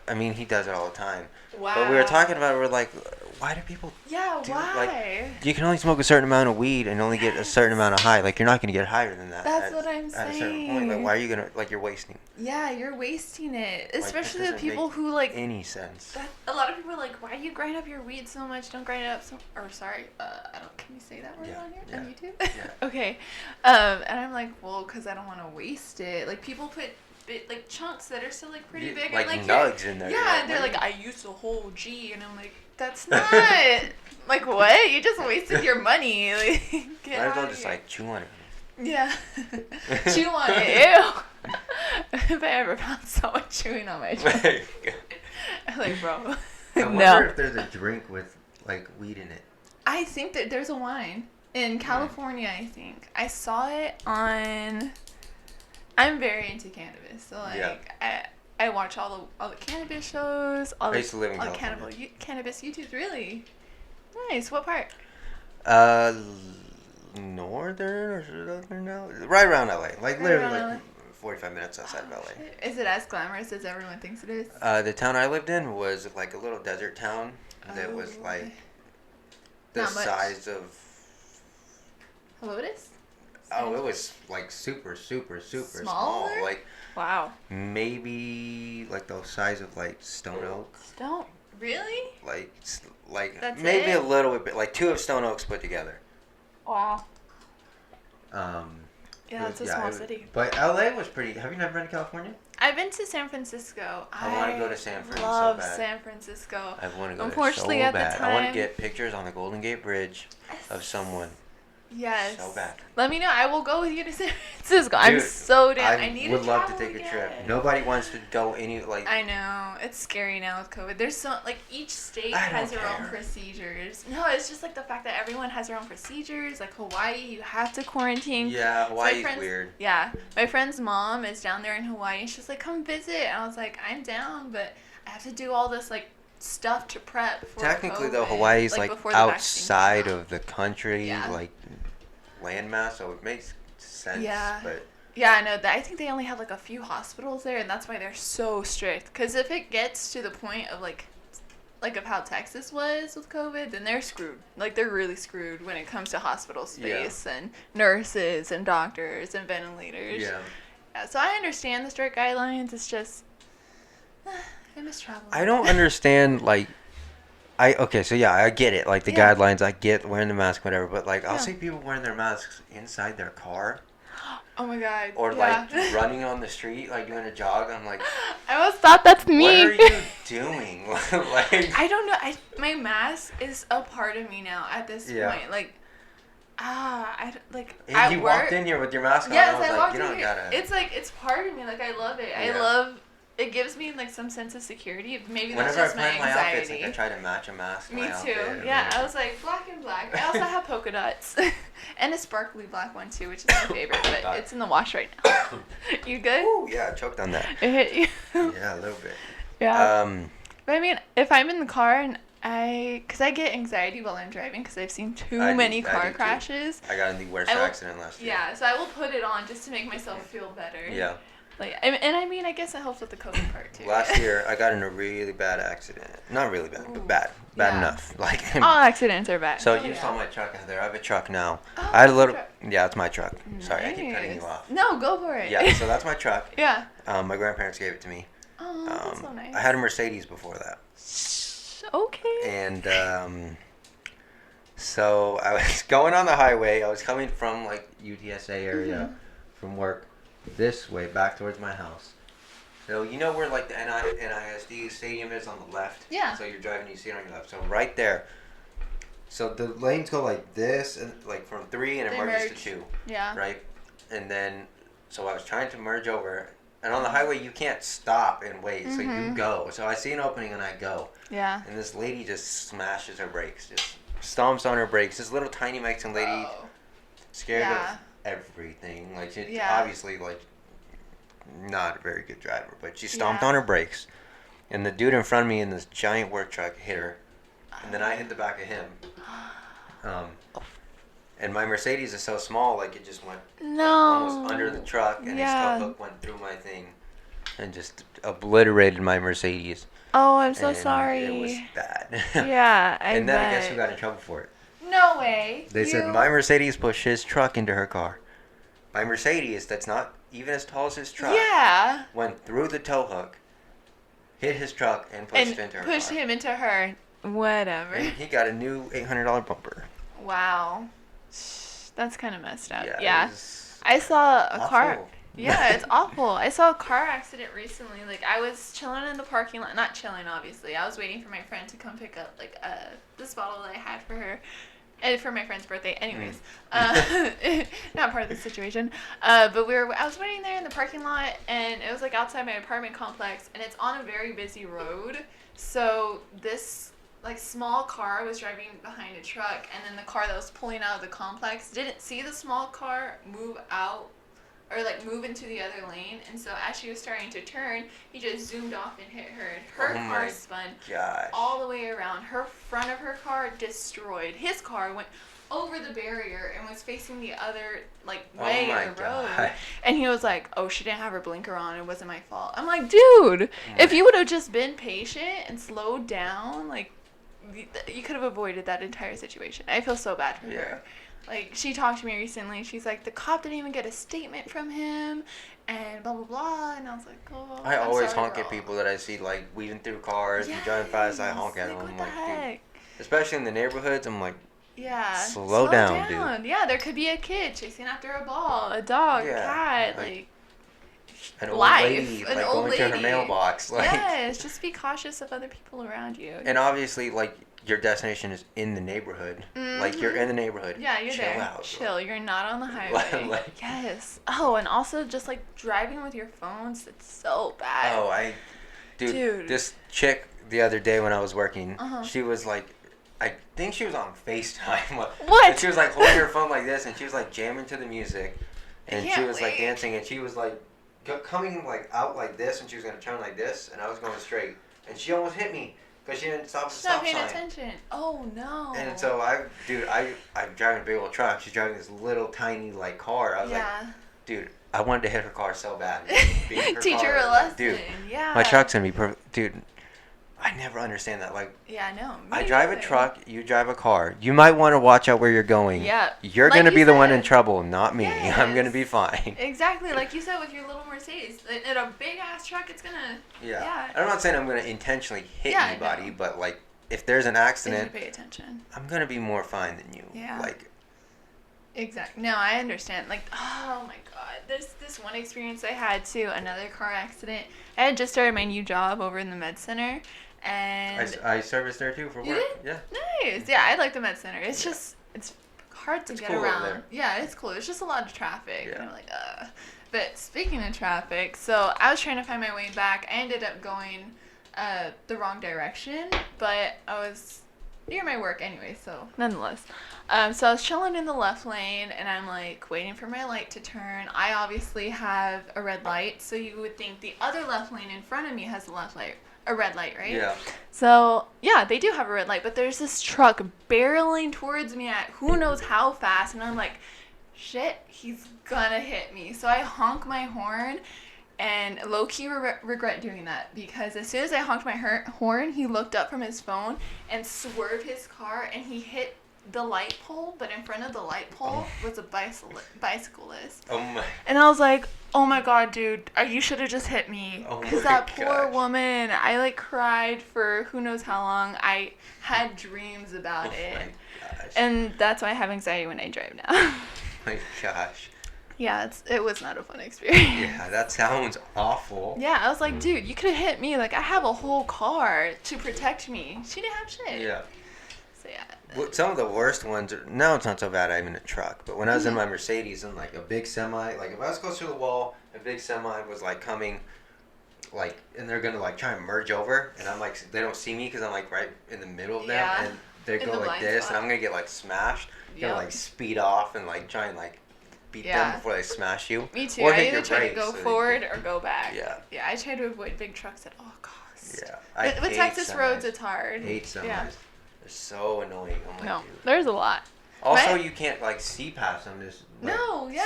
I mean, he does it all the time. Wow. But we were talking about it, we're like, why do people why? Like, you can only smoke a certain amount of weed and only get a certain amount of high. Like, you're not going to get higher than that. That's what I'm at saying. A certain point. Like, why are you going to, like, you're wasting. Yeah, you're wasting it. Especially like, the people who, like... any sense. A lot of people are like, why do you grind up your weed so much? Don't grind it up so... Or, sorry, can you say that word on here? On YouTube? Yeah. Okay. And I'm like, well, because I don't want to waste it. Like, people put... like chunks that are still like pretty big, like and, like nugs in there. Yeah, and they're like, I used a whole G, and I'm like, that's not like what? You just wasted your money. Like, get might as well out just here. like chew on it. Yeah, chew on it. Ew. If I ever found someone chewing on my joint, I'm like, bro, I wonder if there's a drink with like weed in it. I think that there's a wine in California. I think I saw it on. I'm very into cannabis, so like I watch all the cannabis shows, all I used to live in the California. cannabis YouTubes. Really nice. What part? Northern or southern LA? Right around LA, like literally like 45 minutes outside of LA. Is it as glamorous as everyone thinks it is? The town I lived in was like a little desert town that was like the size of. Hello, it is. Oh, it was like super small. Like, wow. Maybe like the size of like Stone Oak. Really? Like Like That's maybe it? a little bit, like 2 of Stone Oaks put together. Wow. Um, Yeah, it's a small city. But LA was pretty. Have you never been to California? I've been to San Francisco. I want to go to San Fran so love bad. San Francisco. I want to go Unfortunately, there so at the bad. I want to time- get pictures on the Golden Gate Bridge of someone. Yes. So bad. Let me know. I will go with you to San Francisco. I'm Dude, so down. I need would to love to travel take a again. trip. Nobody wants to go like. I know. It's scary now with COVID. There's so like each state I has don't their own care. procedures. No, it's just like the fact that everyone has their own procedures. Like Hawaii, you have to quarantine. Yeah, So my Hawaii's friend's- weird. Yeah, my friend's mom is down there in Hawaii. And she's like, "Come visit." And I was like, "I'm down, but I have to do all this like stuff to prep for Technically, COVID, though, Hawaii's like before the vaccine outside comes out." of the country, Yeah. like landmass, so it makes sense. Yeah. But Yeah, I know that. I think they only have like a few hospitals there, and that's why they're so strict. Because if it gets to the point of like of how Texas was with COVID, then they're screwed. Like they're really screwed when it comes to hospital space and nurses and doctors and ventilators. Yeah, so I understand the strict guidelines. It's just I miss traveling. I don't understand like. Okay, so yeah, I get it. Like the Yeah. guidelines, I get wearing the mask, whatever. But like, I'll Yeah. see people wearing their masks inside their car, Oh my god. or yeah. like running on the street, like doing a jog. I'm like, I almost thought that's me. what are you doing? Like, I don't know. My mask is a part of me now at this Yeah. point. Like, like and at you work. walked in here with your mask on. Yes, I was I like, walked you in don't here. gotta. It's like it's part of me. Like I love it. Yeah. I love. It gives me like some sense of security. Maybe that's Whenever I just my plan my outfits, anxiety. like I try to match a mask. to Me my too. outfit or Yeah, whatever. I was like black and black. I also have polka dots and a sparkly black one too, which is my favorite. But it's in the wash right now. You good? Ooh, yeah, I choked on that. It hit you. Yeah, a little bit. Yeah. But I mean, if I'm in the car and because I get anxiety while I'm driving because I've seen too I do- many I do car too. crashes. I got in the worst I will- accident last year. Yeah, so I will put it on just to make myself feel better. Yeah. Like, and I mean, I guess it helps with the COVID part too. Last year, I got in a really bad accident. Not really bad, but Ooh. bad Yeah. enough. Like. All accidents are bad. So Oh, you yeah. saw my truck out there. I have a truck now. Oh, I had a it's little. your truck. Yeah, it's my truck. Sorry, I keep cutting you Nice. off. No, go for it. Yeah, so that's my truck. Yeah. My grandparents gave it to me. Oh, that's so nice. I had a Mercedes before that, Okay. and so I was going on the highway. I was coming from like UTSA area from work this way back towards my house. So you know where like the NISD stadium is on the left? Yeah. So you're driving, you see it on your left. So right there. So the lanes go like this, and like from 3 and it They merges merge. to 2, Yeah. right? And then, so I was trying to merge over, and on the highway you can't stop and wait, so you go. So I see an opening and I go, Yeah. and this lady just smashes her brakes, just stomps on her brakes. This little tiny Mexican lady, Oh. scared Yeah. of everything. Like she's Yeah. obviously like not a very good driver, but she stomped Yeah. on her brakes, and the dude in front of me in this giant work truck hit her, and then I hit the back of him. And my Mercedes is so small, like it just went No. almost under the truck, and Yeah. his toe hook went through my thing, and just obliterated my Mercedes. Oh, I'm so And sorry. It was bad. Yeah, I And then I guess bet. who got in trouble for it? No way. They said my Mercedes pushed his truck into her car. My Mercedes, that's not even as tall as his truck, Yeah. went through the tow hook, hit his truck, and pushed And into her pushed car. him into her. Whatever. And he got a new $800 bumper. Wow. That's kind of messed up. It Yeah. was I saw a car. awful. Yeah, it's awful. I saw a car accident recently. Like I was chilling in the parking lot, not chilling obviously. I was waiting for my friend to come pick up like this bottle that I had for her, and for my friend's birthday. Anyways, not part of the situation. But I was waiting there in the parking lot, and it was like outside my apartment complex, and it's on a very busy road. So this like small car was driving behind a truck, and then the car that was pulling out of the complex didn't see the small car move out or like move into the other lane, and so as she was starting to turn, he just zoomed off and hit her. Her Oh car my spun Gosh. all the way around. Her front of her car destroyed. His car went over the barrier and was facing the other like way my of the road. gosh. And he was like, "Oh, she didn't have her blinker on. It wasn't my fault." I'm like, "Dude, if you would have just been patient and slowed down, like you could have avoided that entire situation." I feel so bad for Yeah. her. Like, she talked to me recently. She's like, the cop didn't even get a statement from him, and blah, blah, blah. And I was like, oh, I I'm always sorry, honk girl. at people that I see, like, weaving through cars and driving fast. I honk at them. Like, what I'm the like, dude, heck? especially in the neighborhoods. I'm like, Yeah. slow down, dude. Yeah, there could be a kid chasing after a ball, a dog, a cat, like an old life, lady, an like old going to her lady. mailbox. Like, yes, just be cautious of other people around you. and obviously, like, your destination is in the neighborhood. Like, you're in the neighborhood. Yeah, you're Chill there. out. Chill. You're not on the highway. Yes. Oh, and also just like driving with your phones, it's so bad. Oh, dude, this chick the other day when I was working, she was like, I think she was on FaceTime. What? And she was like holding her phone like this, and she was like jamming to the music, and she was like dancing, and she was like coming like out like this, and she was gonna turn like this, and I was going straight, and she almost hit me because she didn't stop at the stop sign. She's not paying attention. Oh no. And so I'm driving a big old truck. She's driving this little tiny like car. I was like, dude, I wanted to hit her car so bad. Teach her a lesson. Dude, my truck's gonna be perfect. Dude, I never understand that. Like, yeah, I know. I drive a truck, you drive a car. You might want to watch out where you're going. Yeah. You're like gonna be the one in trouble, not me. Yes. I'm gonna be fine. Exactly, like you said with your little Mercedes. In a big ass truck, it's gonna. Yeah. I'm not saying I'm gonna intentionally hit anybody, but like, if there's an accident, pay attention. I'm gonna be more fine than you. Yeah. Like. Exactly. No, I understand. Like, oh my god, this one experience I had too. Another car accident. I had just started my new job over in the med center, and I serviced there too for work. Yeah. Nice. Yeah, I like the med center. It's just it's hard to get cool around. over there. Yeah, it's cool. It's just a lot of traffic. Yeah. And I'm like, But speaking of traffic, so I was trying to find my way back. I ended up going the wrong direction, but I was near my work anyway, so nonetheless. So I was chilling in the left lane, and I'm like waiting for my light to turn. I obviously have a red light, so you would think the other left lane in front of me has a red light, right? Yeah. So yeah, they do have a red light, but there's this truck barreling towards me at who knows how fast, and I'm like, shit, he's gonna hit me. So I honk my horn. And low-key regret doing that, because as soon as I honked my horn, he looked up from his phone and swerved his car, and he hit the light pole, but in front of the light pole was a bicyclist. Oh my. And I was like, oh my god, dude, you should have just hit me. Because that poor woman, I like cried for who knows how long. I had dreams about it. My gosh. And that's why I have anxiety when I drive now. My gosh. Yeah, it was not a fun experience. Yeah, that sounds awful. Yeah, I was like, dude, you could have hit me. Like, I have a whole car to protect me. She didn't have shit. Yeah. So, yeah. Well, some of the worst ones now it's not so bad I'm in a truck, but when I was in my Mercedes and like a big semi, like if I was close to the wall, a big semi was like coming, like, and they're gonna like try and merge over, and I'm like, they don't see me because I'm like right in the middle of them, and they go like this, and I'm gonna get like smashed. You're gonna like speed off and like try and like beat them before they smash you. Me too. Or I hit either your try to brakes, go forward or go back. Yeah. Yeah, I try to avoid big trucks at all costs. Yeah. With Texas roads, it's hard. I hate semis. Yeah. They're so annoying. I'm like, No, dude. there's a lot. Also, you can't like see past them. Just like,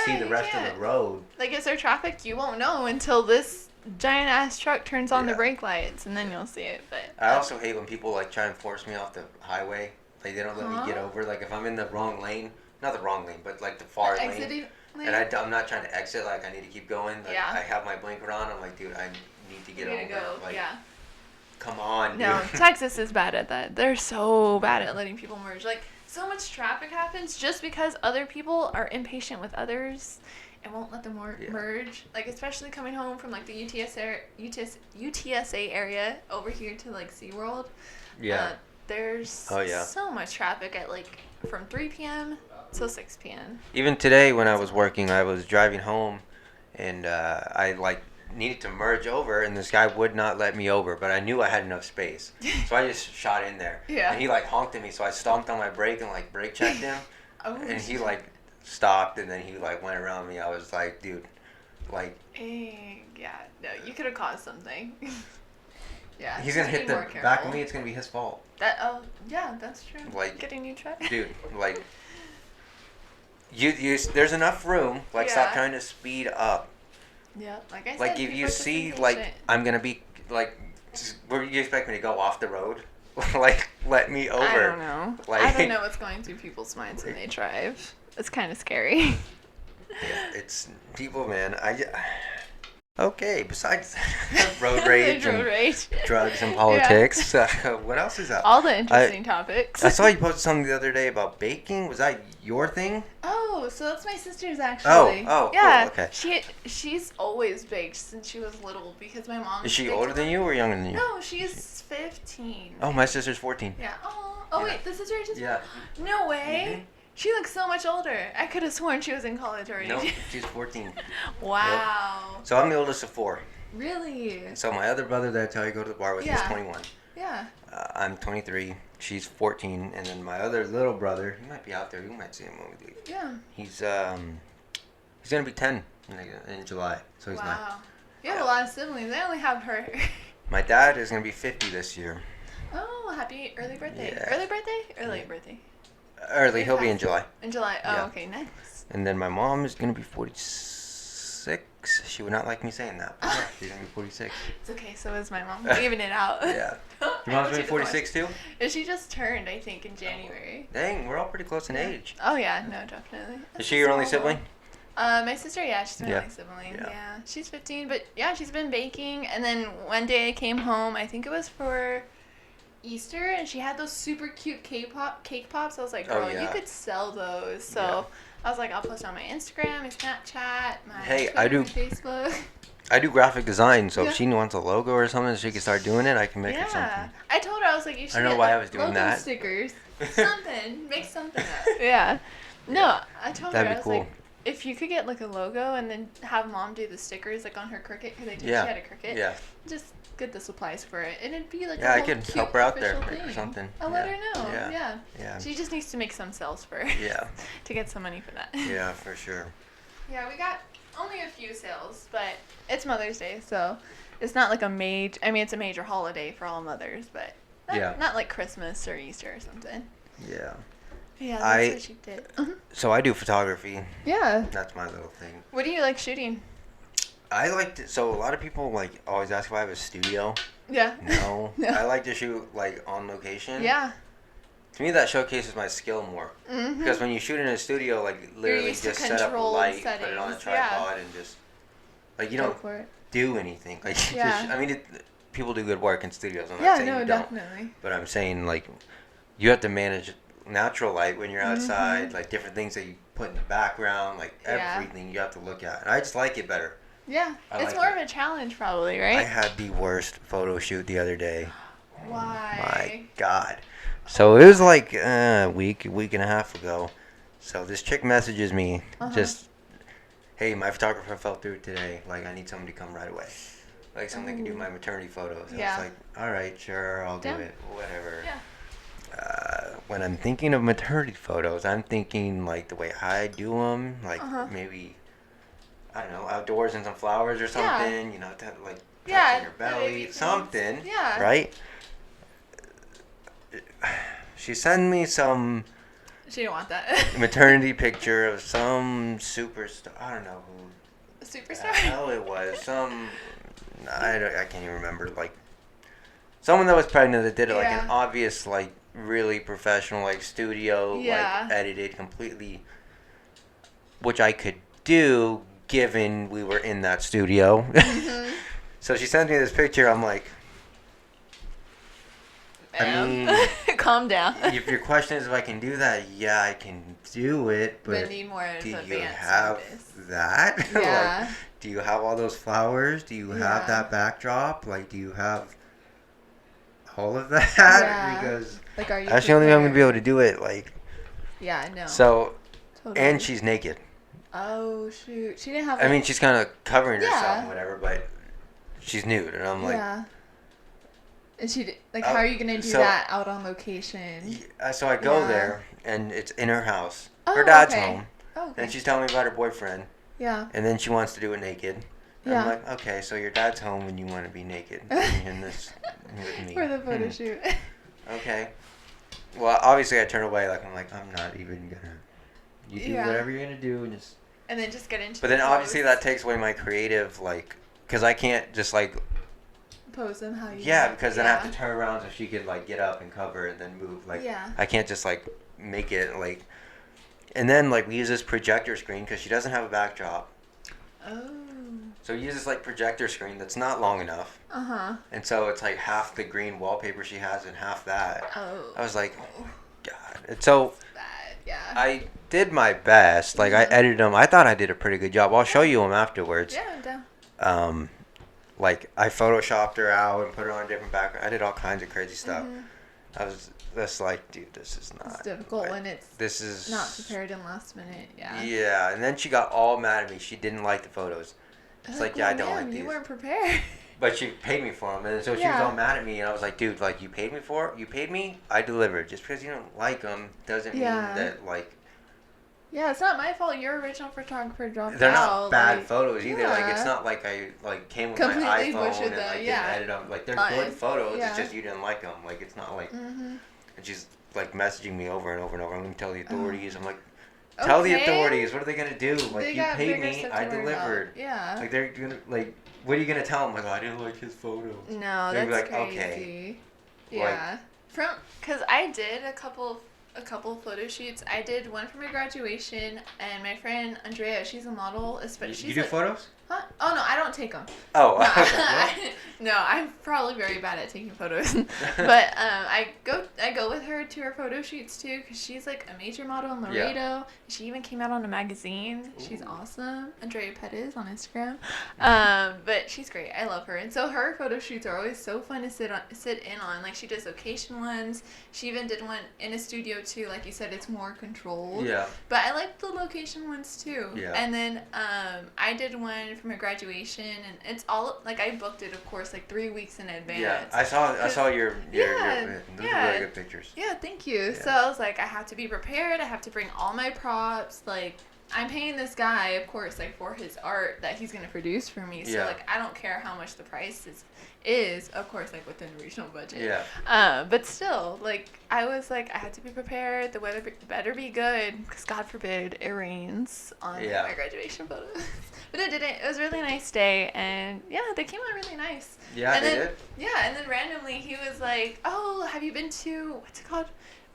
see the rest of the road. Like, is there traffic? You won't know until this giant ass truck turns on the brake lights, and then you'll see it. But I also hate when people like try and force me off the highway. Like they don't let me get over. Like if I'm in the wrong lane, not the wrong lane, but like the far lane. And I'm not trying to exit. Like I need to keep going. Like, I have my blinker on. I'm like, dude, I need to get over. Go. Like, come on. No, Texas is bad at that. They're so bad at letting people merge. Like, so much traffic happens just because other people are impatient with others and won't let them merge. Like, especially coming home from like the UTSA area over here to like SeaWorld. Yeah. There's so much traffic at like from 3 p.m. till 6 p.m. Even today when I was working, I was driving home and I like needed to merge over, and this guy would not let me over, but I knew I had enough space, so I just shot in there. And he like honked at me, so I stomped on my brake and like brake checked him. And he like stopped, and then he like went around me. I was like, dude, like, no, you could have caused something. He's gonna hit the back of me. It's gonna be his fault. That's true. Like, getting you tried. Dude, like, you there's enough room. Like, stop trying to speed up. Yeah, like I said. Like, if you see, like, I'm gonna be, like, where you expect me to go off the road? Like, let me over. I don't know. Like, I don't know what's going through people's minds when they drive. It's kind of scary. Yeah, it's people, man. Okay, besides road rage Road and rage. drugs and politics, what else is up? All the interesting topics. I saw you posted something the other day about baking. Was that your thing? Oh, so that's my sister's actually. Oh, yeah. cool, okay. She's always baked since she was little because my mom. Is she older than you or younger than you? No, she's 15. Oh, my sister's 14. Yeah. Oh, Yeah. wait, the sister just. Yeah. No way. Mhm. She looks so much older. I could have sworn she was in college already. Nope, she's 14. Wow. So I'm the oldest of 4. Really? So my other brother that I tell you go to the bar with, he's Yeah. 21. Yeah. I'm 23. She's 14, and then my other little brother, he might be out there. You might see him when we leave. Yeah. He's gonna be 10 in July, so he's 9. Wow. You have a lot of siblings. I only have her. My dad is gonna be 50 this year. Oh, happy early birthday. Yeah. Early birthday or late birthday? Early, he'll be in July. In July. Oh, Yeah. okay, nice. And then my mom is gonna be 46. She would not like me saying that. But yeah, she's gonna be 46. It's okay, so is my mom. Even it out. Yeah. Your mom's gonna be 46 too? And she just turned, I think, in January. Dang, we're all pretty close in age. Oh, yeah, no, definitely. Is she your only sibling? My sister, yeah, she's my Yeah. only sibling. Yeah. Yeah. She's 15, but yeah, she's been baking. And then one day I came home, I think it was for Easter, and she had those super cute cake pops. I was like, Oh, girl, you yeah. could sell those. So Yeah. I was like, I'll post on my Instagram, my Snapchat, my Hey, Twitter, I do- my Facebook. I do graphic design, so Yeah. if she wants a logo or something, she can start doing it. I can make her Yeah. something. I told her, I was like, you should I don't know get, why I like, was doing logo that. stickers. Something. Make something up. Yeah. No, I told That'd her, be I was cool. like, if you could get like a logo and then have mom do the stickers like on her Cricut, because I told Yeah. she had a Cricut. Yeah. Just get the supplies for it, and it'd be like Yeah, a I whole could cute help her out there official or thing. something. I'll let Yeah. her know. Yeah. Yeah. Yeah. She just needs to make some sales first. Yeah. To get some money for that. Yeah, for sure. Yeah, we got only a few sales, but it's Mother's Day, so it's not like a major. I mean, it's a major holiday for all mothers, but not like Christmas or Easter or something. Yeah. Yeah, that's I- what she did. Mhm. So I do photography. Yeah. That's my little thing. What do you like shooting? I like to, so a lot of people like always ask if I have a studio. Yeah. No. No. I like to shoot like on location. Yeah. To me, that showcases my skill more. Mm-hmm. Because when you shoot in a studio, like literally used to just set up a controlled light, put it on a settings, yeah. tripod, and just like you Go don't for it. do anything. Like you Yeah. just, I mean, people do good work in studios. I'm not Yeah, saying no, you don't, definitely. but I'm saying like you have to manage natural light when you're outside, like different things that you put in the background, like Yeah. everything you have to look at. And I just like it better. Yeah. I It's like more it. of a challenge, probably, I right? had the worst photo shoot the other day. Why? My God. So it was like a week and a half ago. So this chick messages me, just, hey, my photographer fell through today. Like, I need someone to come right away. Like, someone that can do my maternity photos. And I Yeah. was like, all right, sure, I'll do Yeah. it, whatever. Yeah. When I'm thinking of maternity photos, I'm thinking, like, the way I do them, like, maybe, I don't know, outdoors and some flowers or Yeah. something, you know, like, Yeah, touching your the belly, baby things. something, Yeah. right? She sent me some She didn't want that. maternity picture of some superstar. I don't know who the Superstar? hell it was. I can't even remember. Like, someone that was pregnant that did it like an Yeah. obvious, like, really professional, like, studio, Yeah. like, edited completely, which I could do given we were in that studio. Mm-hmm. So she sent me this picture. I'm like, I mean, Calm down. if your question is if I can do that, yeah, I can do it, But but need more do you advanced have service. that? Yeah. Like, do you have all those flowers? Do you have Yeah. that backdrop? Like, do you have all of that? Yeah. Because Like, are you that's the only way I'm gonna be prepared? able to do it. Like, Yeah, I know. so, Totally. and she's naked. Oh, shoot. She didn't have. I mean, she's kind of covering herself Yeah. and whatever, but she's nude, and I'm like, Yeah. And like, Oh, how are you gonna do so- that out on location? so I go Yeah. there, and it's in her house. Oh, Her dad's okay. home, Oh, okay. and she's telling me about her boyfriend. Yeah. And then she wants to do it naked. And Yeah. I'm like, okay, so your dad's home and you want to be naked in this with me. For the photo shoot. Okay. Well, obviously I turn away. Like, I'm not even gonna. You do Yeah. whatever you're gonna do and just. And then just get into. But then the obviously pose. that takes away my creative, like, because I can't just like. Pose them how you. Yeah, want. because then I have to turn around so she could like get up and cover and then move. Like, Yeah. I can't just like make it like. And then like we use this projector screen because she doesn't have a backdrop. Oh. So he uses like projector screen that's not long enough. And so it's like half the green wallpaper she has and half that. Oh. I was like, God. And so Bad. Yeah. I did my best. Like I edited them. I thought I did a pretty good job. I'll show you them afterwards. Yeah, I'm down. Like I photoshopped her out and put her on a different background. I did all kinds of crazy stuff. I was just like, dude, this is not. It's difficult when it's this is not prepared in last minute. Yeah. Yeah, and then she got all mad at me. She didn't like the photos. It's like, yeah, I don't like these. You weren't prepared. But she paid me for them, and so she was all mad at me, and I was like, dude, like, you paid me for it? You paid me? I delivered. Just because you don't like them doesn't mean that, like... Yeah, it's not my fault. Your original photographer dropped out. They're not bad photos either. Like, it's not like I, like, came with completely my iPhone and, them, like, didn't edit them. Like, they're good photos. It's just you didn't like them. Like, it's not like... And she's, like, messaging me over and over and over. I'm going to tell the authorities. I'm like... Tell the authorities. What are they gonna do? Like, you paid me. I delivered. Yeah. Like, they're gonna like. What are you gonna tell them? Like, oh, I didn't like his photos. No, they're that's like, crazy. Okay. Yeah. Cause I did a couple photo shoots. I did one for my graduation, and my friend Andrea, she's a model. You do photos? Huh? Oh no, I don't take them. Oh. No, I'm probably very bad at taking photos. But I go with her to her photo shoots too, because she's like a major model in Laredo. Yeah. She even came out on a magazine. Ooh. She's awesome. Andrea Pettis on Instagram. But she's great. I love her. And so her photo shoots are always so fun to sit in on. Like, she does location ones. She even did one in a studio too. Like you said, it's more controlled. Yeah. But I like the location ones too. Yeah. And then I did one for my graduation, and it's all like, I booked it, of course, like 3 weeks in advance. Yeah, I saw your those are really good pictures. Yeah, thank you. Yeah. So I was like, I have to be prepared. I have to bring all my props. Like, I'm paying this guy, of course, like, for his art that he's gonna produce for me. So like, I don't care how much the price is, of course, like, within a reasonable budget. Yeah. But still, like, I was like, I had to be prepared. The weather better be good, because God forbid it rains on my graduation photos. But it didn't. It was a really nice day, and yeah, they came out really nice. Yeah, and they then, did. Yeah, and then randomly he was like, "Oh, have you been to, what's it called,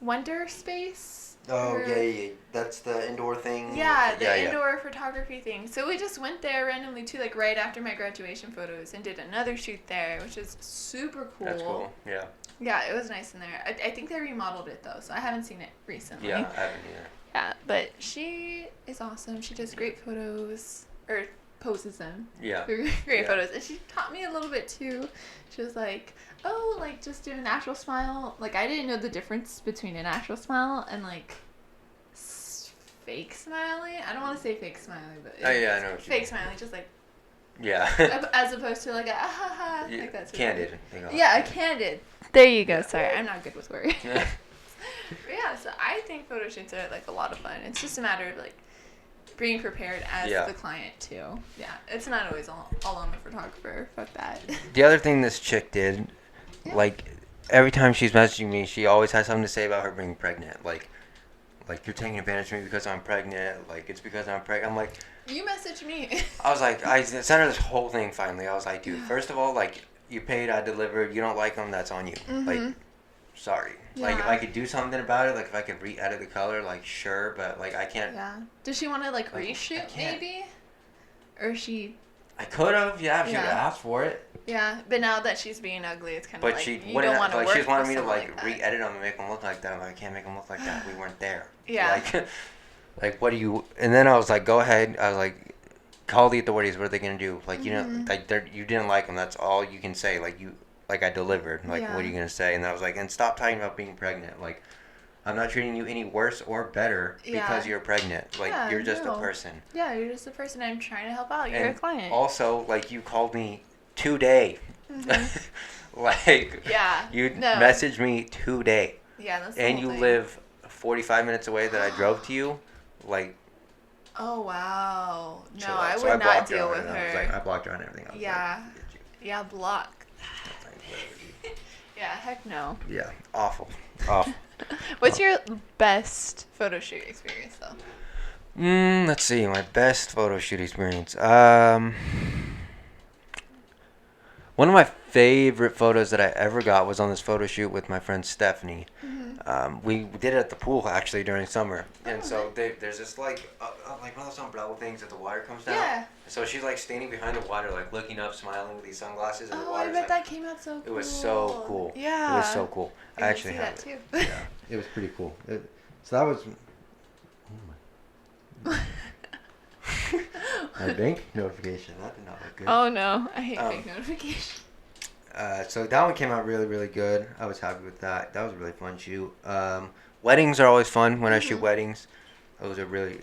Wonder Space?" Oh, yeah. That's the indoor thing. Yeah, the indoor photography thing. So we just went there randomly too, like right after my graduation photos, and did another shoot there, which is super cool. That's cool. Yeah. Yeah, it was nice in there. I think they remodeled it though, so I haven't seen it recently. Yeah, I haven't either. Yeah, but she is awesome. She does great photos. Or poses them. Yeah. Great photos. And she taught me a little bit too. She was like, oh, like, just do a natural smile. Like, I didn't know the difference between a natural smile and, like, fake smiley. I don't want to say fake smiley, but I know what fake smiley, just like, yeah. As opposed to like a ha ha, like that's candid. Yeah, a candid. There you go. Sorry, I'm not good with words. But yeah, so I think photo shoots are like a lot of fun. It's just a matter of like being prepared as the client too. Yeah, it's not always all on the photographer. Fuck that. The other thing this chick did, like every time she's messaging me, she always has something to say about her being pregnant. Like you're taking advantage of me because I'm pregnant. Like, it's because I'm pregnant. I'm like, you messaged me. I was like, I sent her this whole thing finally. I was like, dude, first of all, like, you paid, I delivered. You don't like them, that's on you. Mm-hmm. Like, sorry. Yeah. Like, if I could do something about it, like, if I could re-edit the color, like, sure, but, like, I can't. Yeah. Does she want to, like reshoot, maybe? Or she... I could have, if she would have asked for it. Yeah, but now that she's being ugly, it's kind of like, you don't want to work she just wanted me to, like re-edit them and make them look like that. Like, I can't make them look like that. We weren't there. Yeah. Like, what do you... And then I was like, go ahead. I was like, call the authorities. What are they going to do? Like, you know, like, you didn't like them. That's all you can say. Like, I delivered. Like, what are you going to say? And I was like, and stop talking about being pregnant. Like, I'm not treating you any worse or better because you're pregnant. Like, you're just a person. Yeah, you're just a person. I'm trying to help out. You're a client. Also, like, you called me today. Like, you messaged me today. Yeah, that's the and whole you thing. Live 45 minutes away that I drove to you. Like, oh, wow. No, I would not deal with her. I blocked her on everything. Yeah, block. Yeah, heck no. Yeah, awful. What's your best photo shoot experience, though? Let's see. My best photo shoot experience. One of my favorite photos that I ever got was on this photo shoot with my friend Stephanie. Mm-hmm. We did it at the pool actually during summer, and Oh, so there's this like one of those umbrella things that the water comes down. Yeah. So she's like standing behind the water, like looking up, smiling with these sunglasses, and the Oh, I water's bet like. that came out so cool. It was so cool. Yeah. It was so cool. I I actually see have that it. too. Yeah, it was pretty cool. So that was. Oh my. My bank notification. That did not look good. Oh no, I hate Um, big notifications. So that one came out really, really good. I was happy with that. That was a really fun shoot. Weddings are always fun when I shoot weddings. Those are really.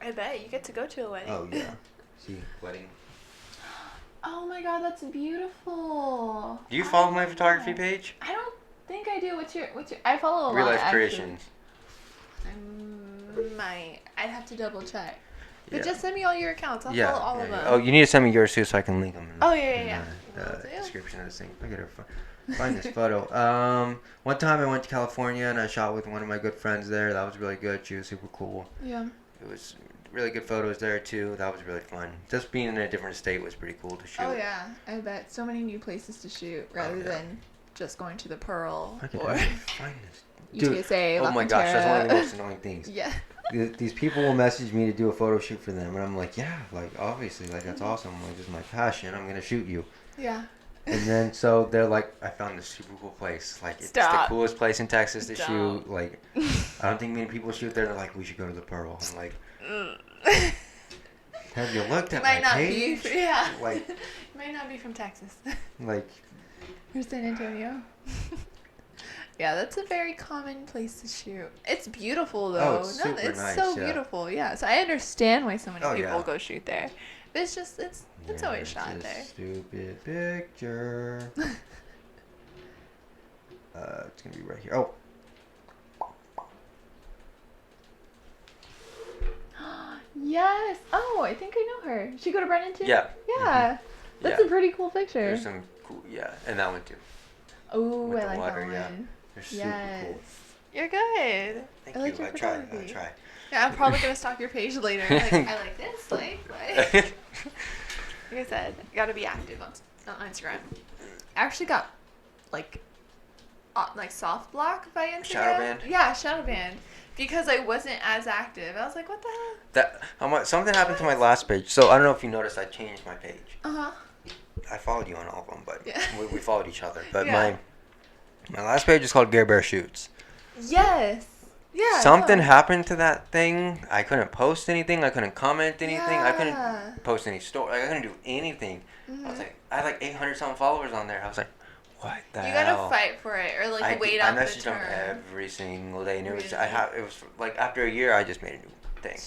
I bet you get to go to a wedding. Oh yeah. See, wedding. Oh my god, that's beautiful. Do you follow my love photography that. page? I don't think I do. What's your? I follow a Real lot. Life actually. Creations. I'd have to double check. But Yeah. just send me all your accounts. I'll follow all of them. Oh, you need to send me yours too, so I can link them. Oh, yeah. In Will the do. description of this thing. I gotta find this photo. One time I went to California and I shot with one of my good friends there. That was really good. She was super cool. Yeah. It was really good photos there too. That was really fun. Just being in a different state was pretty cool to shoot. Oh yeah, I bet so many new places to shoot rather than just going to the Pearl I could or find this. Dude, UTSA. oh my gosh, that's one of the most annoying things. Yeah. These people will message me to do a photo shoot for them, and I'm like, yeah, like obviously, like that's awesome. Like this is my passion. I'm gonna shoot you. Yeah. And then so they're like, I found this super cool place. Like it's the Stop. coolest place in Texas to Stop. shoot. Like I don't think many people shoot there. They're like, we should go to the Pearl. I'm like, have you looked at Might my not page? be. Yeah. Like, Might not be from Texas. like Or San Antonio. Yeah, that's a very common place to shoot. It's beautiful though. it's super it's nice, so yeah. beautiful. Yeah, so I understand why so many Oh, people yeah. go shoot there. But it's just it's always shot There's there. a stupid picture. It's gonna be right here. Oh. Yes. Oh, I think I know her. She go to Brennan too? Yeah. Yeah. That's Yeah. a pretty cool picture. There's some cool, and that one too. Oh, with I the like water, that yeah. one. They're super Yes. cool. You're good. Thank I like you. your I try. photography. Yeah, I'm probably gonna stalk your page later. Like, I like this. Like, what? Like I said, gotta be active on Instagram. I actually got like soft block by Instagram. Shadow banned? Yeah, shadow banned because I wasn't as active. I was like, what the hell? Something happened to my last page. So I don't know if you noticed. I changed my page. Uh huh. I followed you on all of them, but Yeah. we followed each other. But Yeah. my last page is called Gear Bear Shoots. Yes. Yeah. Something no. happened to that thing. I couldn't post anything. I couldn't comment anything. I Yeah. couldn't post any story. Like, I couldn't do anything. I was like, I had like 800 something followers on there. I was like, what the You hell? gotta fight for it, or like wait I out the messaged them term. every single day, and it was Really? it was like after a year, I just made a new thing.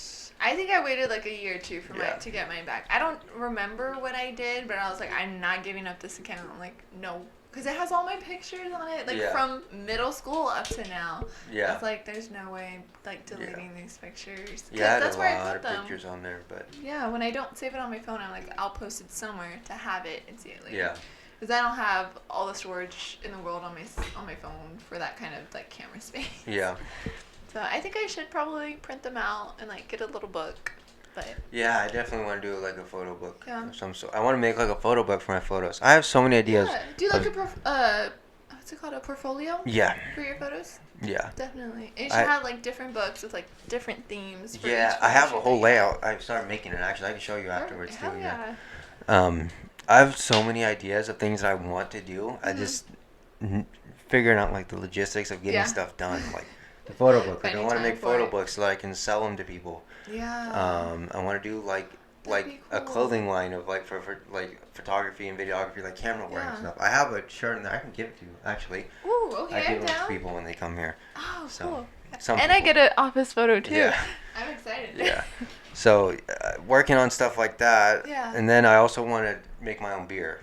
I think I waited like a year or two for Yeah. to get mine back. I don't remember what I did, but I was like, I'm not giving up this account. I'm like, no, because it has all my pictures on it, like Yeah. from middle school up to now. Yeah. It's like there's no way I'm like deleting these pictures. 'Cause Yeah, I had that's a where I lot put of them. pictures on there, but Yeah, when I don't save it on my phone, I'm like, I'll post it somewhere to have it and see it later. yeah. Because I don't have all the storage in the world on my phone for that kind of like camera space. Yeah. So I think I should probably print them out and like get a little book. But Yeah, I definitely want to do like a photo book Yeah. of some sort. I want to make like a photo book for my photos. I have so many ideas. yeah, do you like of- what's it called, a portfolio Yeah, for your photos? yeah. Definitely. And you I- should have like different books with like different themes. For Yeah, each I have a photo whole shoot. layout. I started making it actually. I can show you afterwards Hell too. yeah. I have so many ideas of things that I want to do. I just figuring out like the logistics of getting Yeah. stuff done. Like the photo book. Like, I Finding want to time make for photo it. books so I can sell them to people. Yeah. I want to do like be a cool. clothing line of like for like photography and videography, like camera wear and Yeah. stuff. I have a shirt in there. I can give it to you actually. Ooh, I okay, give I'm them to down. people when they come here. Oh, So, cool. some And I people. get an office photo too. Yeah. I'm excited. Yeah. So working on stuff like that. Yeah. And then I also want to make my own beer.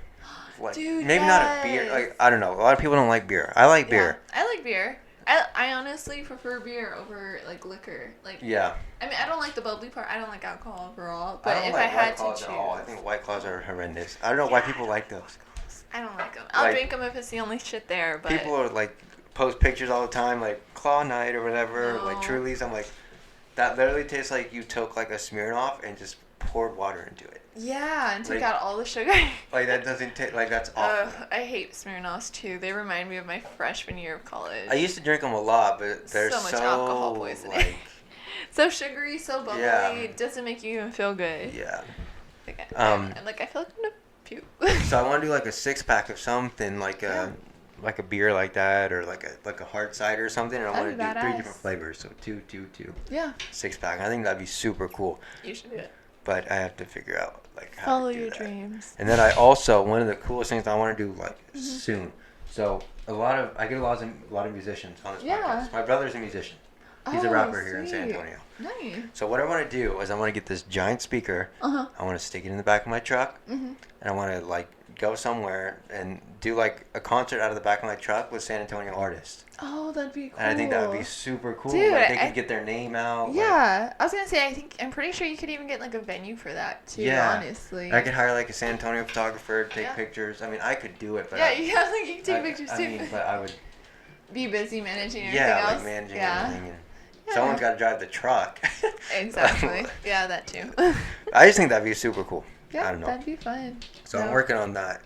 Like Dude, maybe not a beer. yes. Like I don't know. A lot of people don't like beer. I like beer. Yeah, I like beer. I honestly prefer beer over like liquor. Like Yeah. I mean, I don't like the bubbly part. I don't like alcohol overall. I But don't if like I had White to Claws choose, at all. I think White Claws are horrendous. I don't know why people like those. I don't like them. I'll Like- drink them if it's the only shit there. But People are like post pictures all the time, like Claw Night or whatever, like No. Trulies. I'm like, That literally tastes like you took like a Smirnoff and just poured water into it. Yeah, and took Like- out all the sugar. Like that doesn't taste like that's awful. I hate Smirnoffs too. They remind me of my freshman year of college. I used to drink them a lot, but they're So so, much alcohol poisoning. like So sugary, so bubbly. Yeah. It doesn't make you even feel good. yeah. Like, Um, I feel like I'm gonna puke. So I want to do like a 6-pack of something like Yeah. a beer like that or like a hard cider or something, and I want That'd to be do 3 badass. different flavors. So two, Yeah, 6-pack. I think that'd be super cool, you should do it. but I have to figure out like how Follow to do your that. dreams. And then I also one of the coolest things I want to do like Mm-hmm. soon. So I get a lot of musicians on this Yeah. podcast. My brother's a musician. He's a rapper here in San sweet. Antonio. Nice. So what I want to do is I want to get this giant speaker. Uh-huh. I want to stick it in the back of my truck, Mm-hmm. and I want to like go somewhere and do like a concert out of the back of my truck with San Antonio artists. Oh, that'd be cool. And I think that would be super cool. Dude, like they I- could get their name out. Yeah, I was gonna say I'm pretty sure you could even get like a venue for that too. Yeah. Honestly. Like, I could hire like a San Antonio photographer to take Yeah. pictures. I mean, I could do it, but Yeah, I, you have like you can take pictures I too. mean, but I would. Be busy managing everything Yeah, else. like managing Yeah. everything. And Yeah. someone's got to drive the truck. Exactly. Yeah, that too. I just think that'd be super cool. Yeah, I don't know. that'd be fun. So I'm working on that,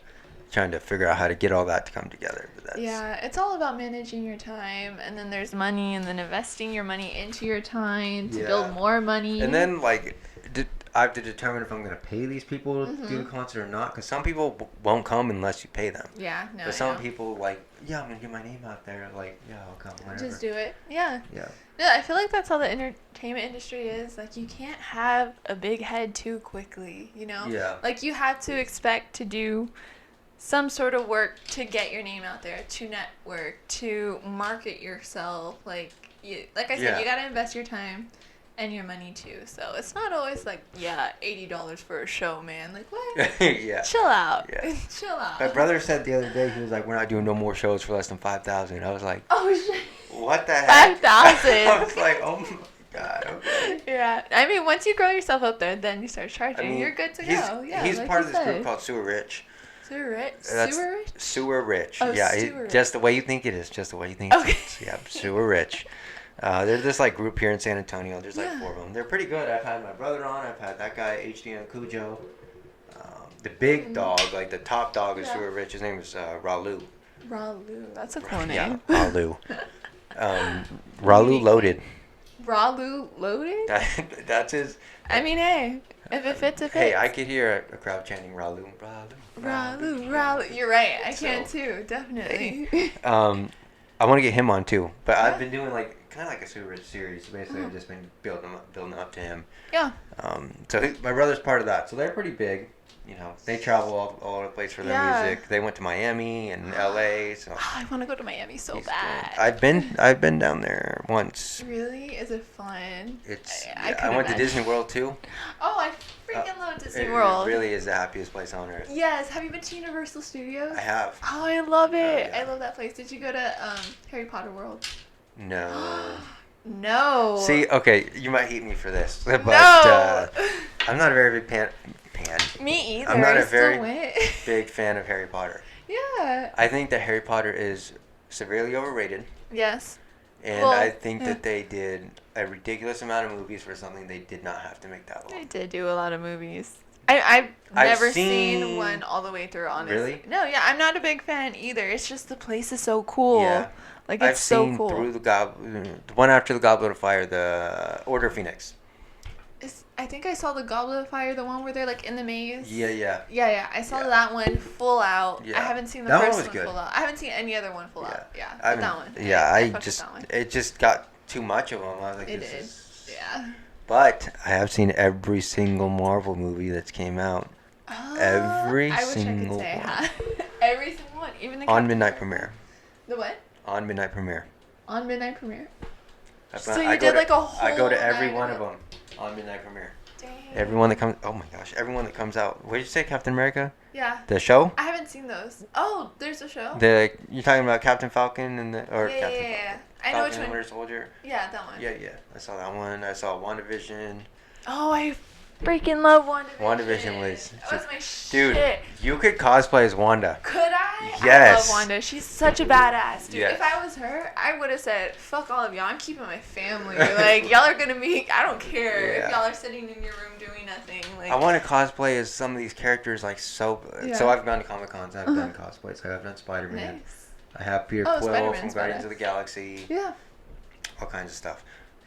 trying to figure out how to get all that to come together. But that's, Yeah, it's all about managing your time, and then there's money, and then investing your money into your time to Yeah. build more money. And then like, I have to determine if I'm gonna pay these people to do Mm-hmm. the concert or not. Because some people won't come unless you pay them. yeah, no, But I some know. people like, yeah, I'm gonna get my name out there. Like, yeah, I'll come. Whatever. Just do it. Yeah. Yeah. Yeah, I feel like that's how the entertainment industry is. Like, you can't have a big head too quickly, you know? Yeah. Like, you have to expect to do some sort of work to get your name out there, to network, to market yourself. Like I said, Yeah. you gotta invest your time and your money too. So it's not always like, yeah, $80 for a show, man. Like, what? Yeah. Chill out. Yeah. Chill out. My brother said the other day, he was like, "We're not doing no more shows for less than 5,000." I was like, Oh shit. "What the heck?" 5,000. I was like, "Oh my god." Okay. Yeah, I mean, once you grow yourself up there, then you start charging. You're good to go. Yeah, he's like part you of this group said. called Sewer Rich. Sewer Rich. That's- Sewer Rich. Sewer Rich. Oh, Yeah, Sewer Rich. just the way you think it is. Just the way you think Okay. it is. Yeah, Sewer Rich. They're this like group here in San Antonio. There's like Yeah. 4 of them. They're pretty good. I've had my brother on. I've had that guy HDN Cujo. The big dog, like the top dog is Mm-hmm. Yeah. Sewer Rich. His name is Ralu. Ralu. That's a cool Yeah, name. Ralu. Ralu Loaded. Ralu loaded. That's his. I mean, hey, if it fits, it fits. Hey, I could hear a crowd chanting Ralu, Ralu. Ralu, Ralu. You're right. I can So- too. Definitely. I want to get him on too, but I've been doing like kind of like a Sewer Rich series. Basically, I've just been building up to him. Yeah. My brother's part of that, so they're pretty big. You know, they travel all over the place for their Yeah. music. They went to Miami and LA, so Oh, I want to go to Miami so he's bad. good. I've been down there once. Really? Is it fun? It's I I couldn't went to imagine. Disney World too. Oh, I freaking love Disney It World. really is the happiest place on earth. Yes. Have you been to Universal Studios? I have. Oh, I love it. yeah. I love that place. Did you go to Harry Potter World? No. No. See, okay, you might hate me for this, but No. I'm not a very big fan. Me either. I'm not I a very still went. big fan of Harry Potter. Yeah. I think that Harry Potter is severely overrated, Yes. and Well, I think yeah. that they did a ridiculous amount of movies for something they did not have to make that I long. did do a lot of movies. I've I've never seen seen- one all the way through, honestly. Really? No, yeah, I'm not a big fan either. It's just the place is so cool. Yeah. Like, I've it's so seen cool. through the one after the Goblet of Fire, the Order of Phoenix. I think I saw the Goblet of Fire, the one where they're like in the maze. Yeah, yeah. Yeah, I saw Yeah. that one full out. Yeah. I haven't seen the That one first was one good. full out. I haven't seen any other one full Yeah. out. Yeah, I but that one. Yeah, I fucked with just that one. it just got too much of them. I was like, It this did. is- Yeah. But I have seen every single Marvel movie that's came out Every I wish I single could say one. I had. Every single one, even the on Captain midnight Marvel. premiere. The what? On midnight premiere. On midnight premiere. I So plan- you I go did to- like a whole I go to every night one of of it? them on midnight premiere. Dang. Everyone that comes. Oh my gosh! Everyone that comes out. What did you say, Captain America? Yeah. The show? I haven't seen those. Oh, there's a show. You're talking about Captain Falcon and the or Yeah, Captain yeah, yeah. Falcon. I know Falcon which and one. Winter Soldier. Yeah, that one. Yeah. I saw that one. I saw WandaVision. Oh, freaking love WandaVision. WandaVision was... That was my shit. Dude, you could cosplay as Wanda. Could I? Yes. I love Wanda. She's such a badass, dude. Yes. If I was her, I would have said, fuck all of y'all. I'm keeping my family. Like, y'all are gonna be... I don't care if y'all are sitting in your room doing nothing. Like, I want to cosplay as some of these characters, like, so... Yeah. So I've gone to Comic-Cons. I've done cosplays. Like, I've done Spider-Man. nice. I have Peter Quill Spider-Man's from Guardians badass. of the Galaxy. Yeah. All kinds of stuff.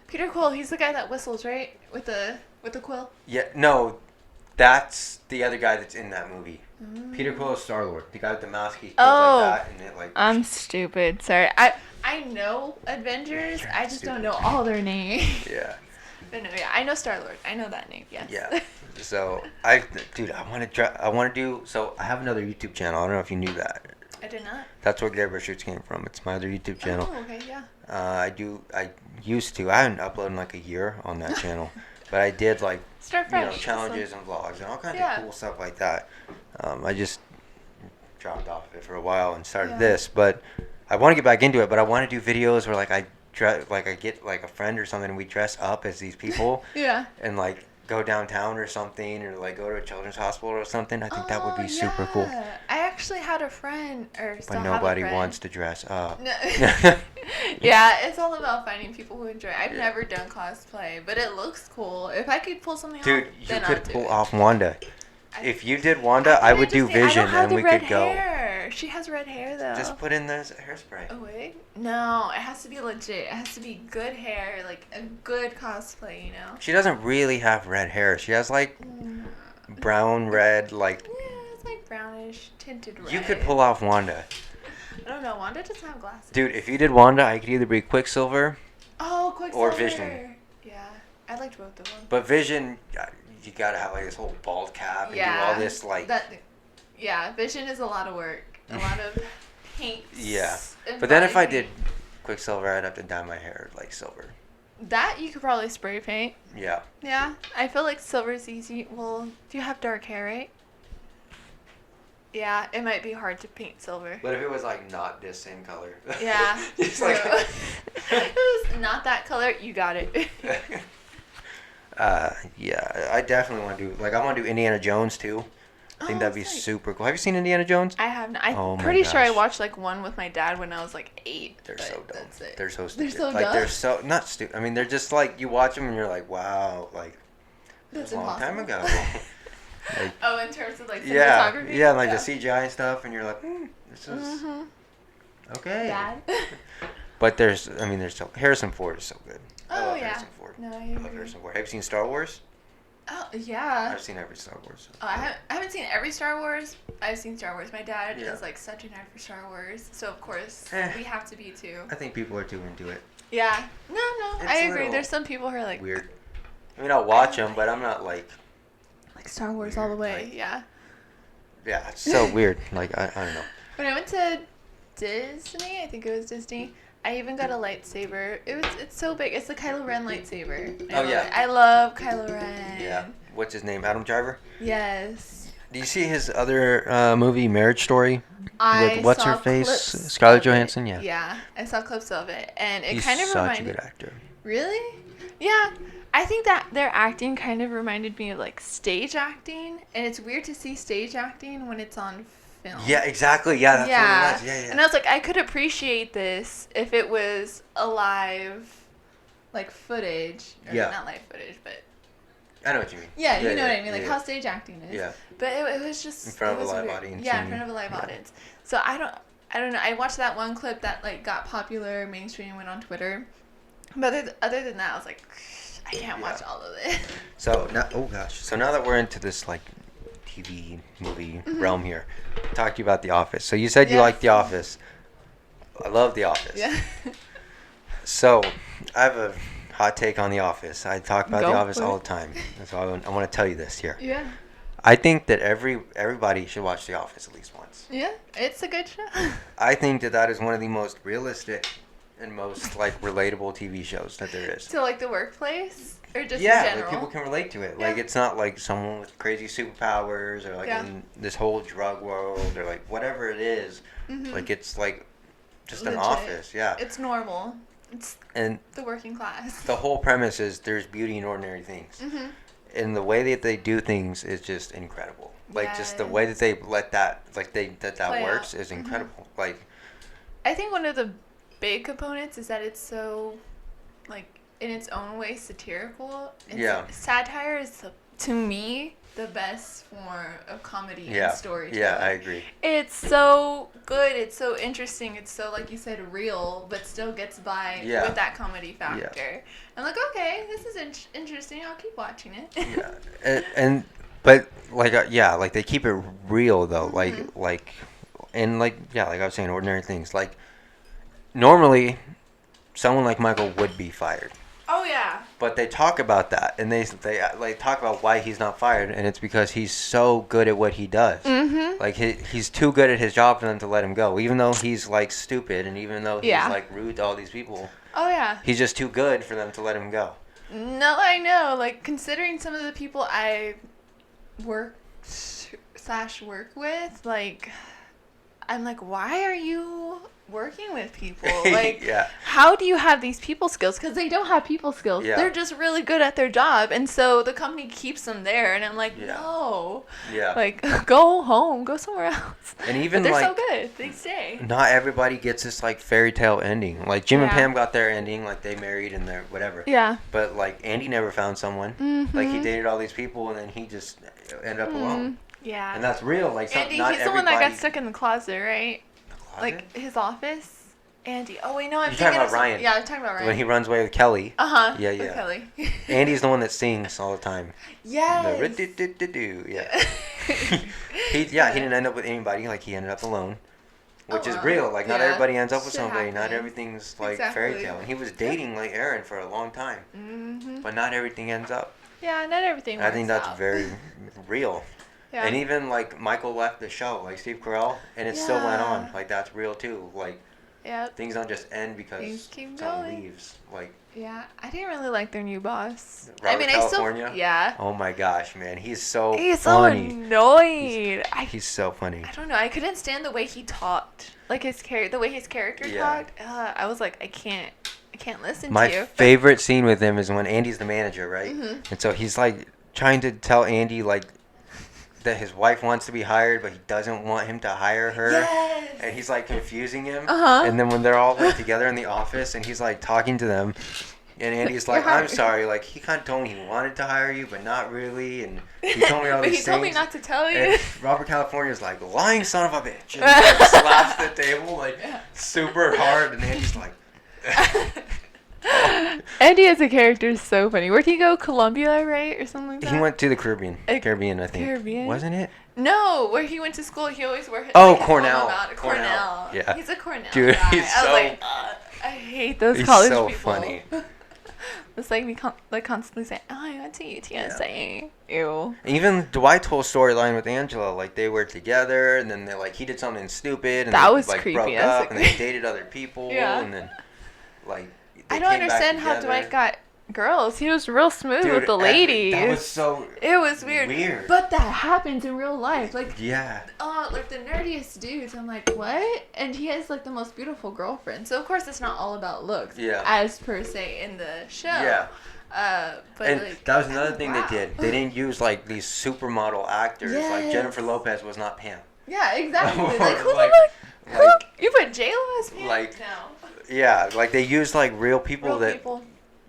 Peter Quill, he's the guy that whistles, right? With the quill? Yeah, no, that's the other guy that's in that movie. Peter Quill is Star-Lord. The guy with the mask, he goes like that, and it like... I'm stupid. Sorry. I know Avengers. I just don't know all their names. Yeah. But no, yeah, I know Star-Lord. I know that name, yes. Yeah. So, dude, I want to do... So, I have another YouTube channel. I don't know if you knew that. I did not. That's where Gabriel Shoots came from. It's my other YouTube channel. Oh, okay, yeah. I used to. I haven't uploaded in like a year on that channel. But I did like, Start fresh. challenges and vlogs and all kinds of cool stuff like that. I just dropped off it for a while and started this. But I want to get back into it. But I want to do videos where like I get like a friend or something and we dress up as these people. Yeah. And like go downtown or something, or like go to a children's hospital or something. I think that would be super cool. I actually had a friend, or still But have nobody a friend. wants to dress up. No. Yeah, it's all about finding people who enjoy it. I've never done cosplay, but it looks cool. If I could pull something Dude, off, you then could I'll do pull it. off Wanda. If you did Wanda, I would do Vision, and we could go. Hair. She has red hair though. Just put in the hairspray. A wig? No, it has to be legit. It has to be good hair, like a good cosplay, you know? She doesn't really have red hair. She has like brown, red, like. Yeah, it's like brownish, tinted red. You could pull off Wanda. I don't know. Wanda doesn't have glasses. Dude, if you did Wanda, I could either be Quicksilver. Oh, Quicksilver. Or Vision. Yeah, I liked both of them. But Vision, you gotta have like this whole bald cap and do all this like. Yeah, Vision is a lot of work. A lot of paints. Yeah. And But then if I body did paint. Quicksilver, I'd have to dye my hair like silver. That you could probably spray paint. Yeah. Yeah, I feel like silver's easy. Well, do you have dark hair, right? Yeah, it might be hard to paint silver. But if it was like not this same color. Yeah. Just true. like. If it was not that color, you got it. Yeah, I definitely want to do, like, I want to do Indiana Jones too. I think that'd be super cool. Have you seen Indiana Jones? I have not. I'm Oh my pretty sure I gosh. watched like one with my dad when I was like 8. They're but so dumb. That's it. They're so stupid. They're so like, dumb. they're so, not stupid. I mean, they're just like, you watch them and you're like, wow, like, That's a long time impossible. ago. Like, Oh, in terms of like yeah, cinematography? yeah, like the CGI and stuff, and you're like, this is okay. Dad? But there's still, Harrison Ford is so good. I Oh, love yeah. Harrison Ford. No, I I love agree. Harrison Ford. Have you seen Star Wars? Oh, yeah. I've seen every Star Wars. Oh, I haven't seen every Star Wars. I've seen Star Wars. My dad Yeah. is like such a nerd for Star Wars, so of course Eh. we have to be too. I think people are too into it. Yeah. No, It's I a agree. little There's some people who are like Weird. I mean, I'll watch them, but I'm not like, Star Wars all the way. Like- Yeah. yeah, it's so weird. Like, I don't know. When I went to Disney, I think it was Disney. I even got a lightsaber. It's so big. It's the Kylo Ren lightsaber. Oh, yeah. I love Kylo Ren. Yeah. What's his name? Adam Driver? Yes. Do you see his other movie, Marriage Story? I With what's saw her face? clips Scarlett of it. Johansson? Yeah. Yeah, I saw clips of it, and it He's kind of such reminded. a good actor. Really? Yeah. I think that their acting kind of reminded me of like stage acting, and it's weird to see stage acting when it's on film. Yeah, exactly. Yeah, that's what it was. Yeah, yeah. And I was like, I could appreciate this if it was a live, like footage. Or Yeah. Not live footage, but. I know what you mean. Yeah, you know what I mean, like yeah. how stage acting is. Yeah. But it was just In front it of a was live weird. audience Yeah, in and- front of a live yeah. audience. So I don't know. I watched that one clip that like got popular, mainstream, went on Twitter. But other than that, I was like, I can't watch all of it. So now, oh gosh. So now that we're into this like TV movie realm here, I'll talk to you about The Office. So you said you Yeah. like The Office. I love The Office. Yeah. So I have a hot take on The Office. I talk about Go The Office for all it. the time. So I want to tell you this here. Yeah. I think that everybody should watch The Office at least once. Yeah. It's a good show. I think that is one of the most realistic and most like relatable TV shows that there is. So like the workplace or just in Yeah, general? like people can relate to it. Yeah. Like it's not like someone with crazy superpowers or like Yeah. in this whole drug world or like whatever it is. Mhm. Like it's like just an Legit. office, yeah. It's normal. It's And the working class. the whole premise is there's beauty in ordinary things. Mhm. and the way that they do things is just incredible. Like just the way that they let that Play works out. is incredible. Like I think one of the big components is that it's so, like, in its own way satirical. And Yeah. Satire is, to me, the best form of comedy and storytelling. Yeah, I agree. It's so good. It's so interesting. It's so, like you said, real, but still gets by with that comedy factor. Yeah. I'm like, okay, this is interesting. I'll keep watching it. Yeah, but like like they keep it real though, like I was saying, ordinary things. Like normally, someone like Michael would be fired. Oh yeah. But they talk about that, and they like talk about why he's not fired, and it's because he's so good at what he does. Mm-hmm. Like he's too good at his job for them to let him go, even though he's like stupid, and even though he's like rude to all these people. Oh yeah. He's just too good for them to let him go. No, I know. Like considering some of the people I work with, like I'm like, why are you working with people? Like, how do you have these people skills? Because they don't have people skills. They're just really good at their job, and so the company keeps them there. And I'm like, no, like go home, go somewhere else. And even but they're like, so good, they stay. Not everybody gets this like fairy tale ending. Like Jim and Pam got their ending, like they married and they're whatever. Yeah. But like Andy never found someone. Mm-hmm. Like he dated all these people, and then he just ended up alone. Yeah. And that's real. Like Andy, not he's the one that got stuck in the closet, right? Like his office. Andy. Oh wait, no, I'm talking about Ryan. Yeah, I'm talking about Ryan. When he runs away with Kelly. Yeah. With Kelly. Andy's the one that sings all the time. Yes. Yeah. He didn't end up with anybody. Like he ended up alone, which is real. Like not everybody ends up with somebody. Not everything's like fairy tale. And he was dating like Erin for a long time, but not everything ends up. Yeah, not everything. I think that's very real. Yeah. And even like Michael left the show, like Steve Carell, and it still went on. Like that's real too. Like things don't just end because someone leaves. Like I didn't really like their new boss. Robert California? I still Oh my gosh, man, he's so so funny. annoyed. He's so funny. I don't know. I couldn't stand the way he talked. Like the way his character talked. I was like, I can't listen to you. My favorite scene with him is when Andy's the manager, right? Mm-hmm. And so he's like trying to tell Andy like that his wife wants to be hired, but he doesn't want him to hire her. Yes. And he's like confusing him. And then when they're all like together in the office and he's like talking to them, and Andy's like, I'm sorry, like he kind of told me he wanted to hire you, but not really, and he told me all but these he things. told me not to tell you. And Robert California's like, lying son of a bitch, and he like slaps the table like super hard, and Andy's like. Andy as a character is so funny. Where'd he go? Colombia, right? Or something like that? He went to the Caribbean. Caribbean, I think. Caribbean? Wasn't it? No, where he went to school, he always wore his Cornell. Cornell. Yeah. He's a Cornell Dude, guy. he's I was like, I hate those college so people. Funny. It's like me constantly saying, oh, I went to UTSA. Yeah. Ew. Even Dwight's whole storyline with Angela, like they were together, and then they like he did something stupid, and that they was like creepy. broke up, and they dated other people, and then like I don't understand how Dwight got girls. He was real smooth with the ladies. That was so. It was weird. But that happens in real life. Like like the nerdiest dudes. I'm like, what? And he has like the most beautiful girlfriend. So of course it's not all about looks. As per se in the show. Yeah. But and like, that was another thing they did. They didn't use like these supermodel actors. Yes. Like Jennifer Lopez was not Pam. Yeah, exactly. Like who like, the fuck? You put J-Lo as Pam? Like, no. Yeah, like they used like real people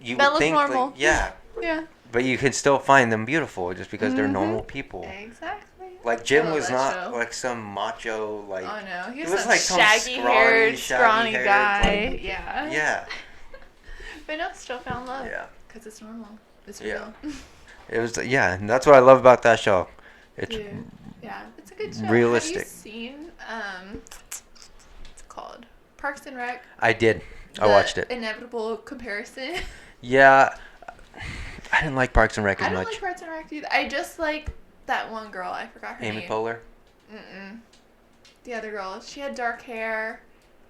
you would look think normal. Like, yeah. But you could still find them beautiful just because they're normal people. Exactly. Like Jim was not like some macho like. Oh no, he was some like shaggy-haired, scrawny guy. Like, yeah. Yeah. But no, still found love. Yeah. Because it's normal. It's real. It was and that's what I love about that show. It's it's a good show. Realistic. Have you seen what's it called? Parks and Rec? I did. I watched it. Inevitable Comparison. Yeah. I didn't like Parks and Rec as much. I don't like Parks and Rec either. I just like that one girl. I forgot her name. Amy Poehler? The other girl. She had dark hair.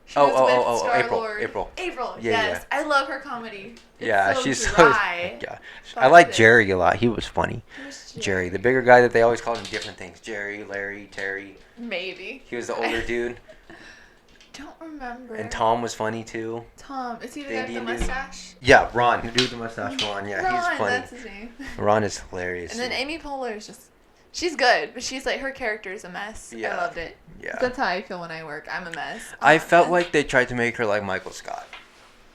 She was with Star-Lord. April. Yes. I love her comedy. It's she's dry. So I like Jerry a lot. He was funny. Jerry, the bigger guy that they always called him different things. Jerry, Larry, Terry. Maybe. He was the older dude. don't remember. And Tom was funny too. Tom, is he the The guy with the Indian dude. mustache? Yeah, Ron. The dude with the mustache, Ron. Yeah, Ron, he's funny. that's his name. Ron is hilarious. And then Amy Poehler is just, she's good, but she's like, her character is a mess. Yeah. I loved it. Yeah. That's how I feel when I work. I'm a mess. I felt like they tried to make her like Michael Scott.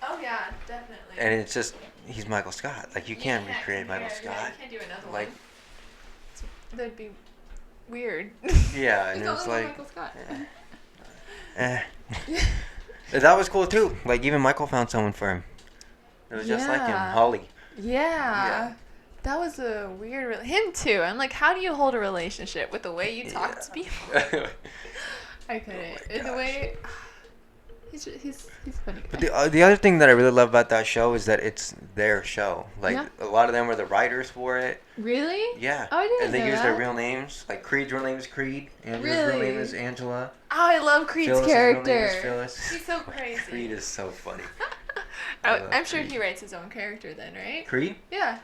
Oh yeah, definitely. And it's just, he's Michael Scott. Like, you can't recreate Michael Yeah, Scott. you can't do another Like, one. That'd be weird. yeah, and There's it's only one like, Michael Scott. That was cool too. Like, even Michael found someone for him. It was just like him, Yeah. Holly. Yeah. That was a weird. Him too. I'm like, how do you hold a relationship with the way you talk Yeah. to people? I couldn't. Oh my In the gosh. way. He's funny. But the other thing that I really love about that show is that it's their show. Like, Yeah. a lot of them were the writers for it. Really? Yeah. Oh, I didn't And they know use their that. real names. Like, Creed's real name is Creed. Angela's real Really? name is Angela. Oh, I love Creed's Phyllis's real name character. is Phyllis. He's so crazy. Creed is so funny. I'm sure he writes his own character then, right? Creed? Yeah.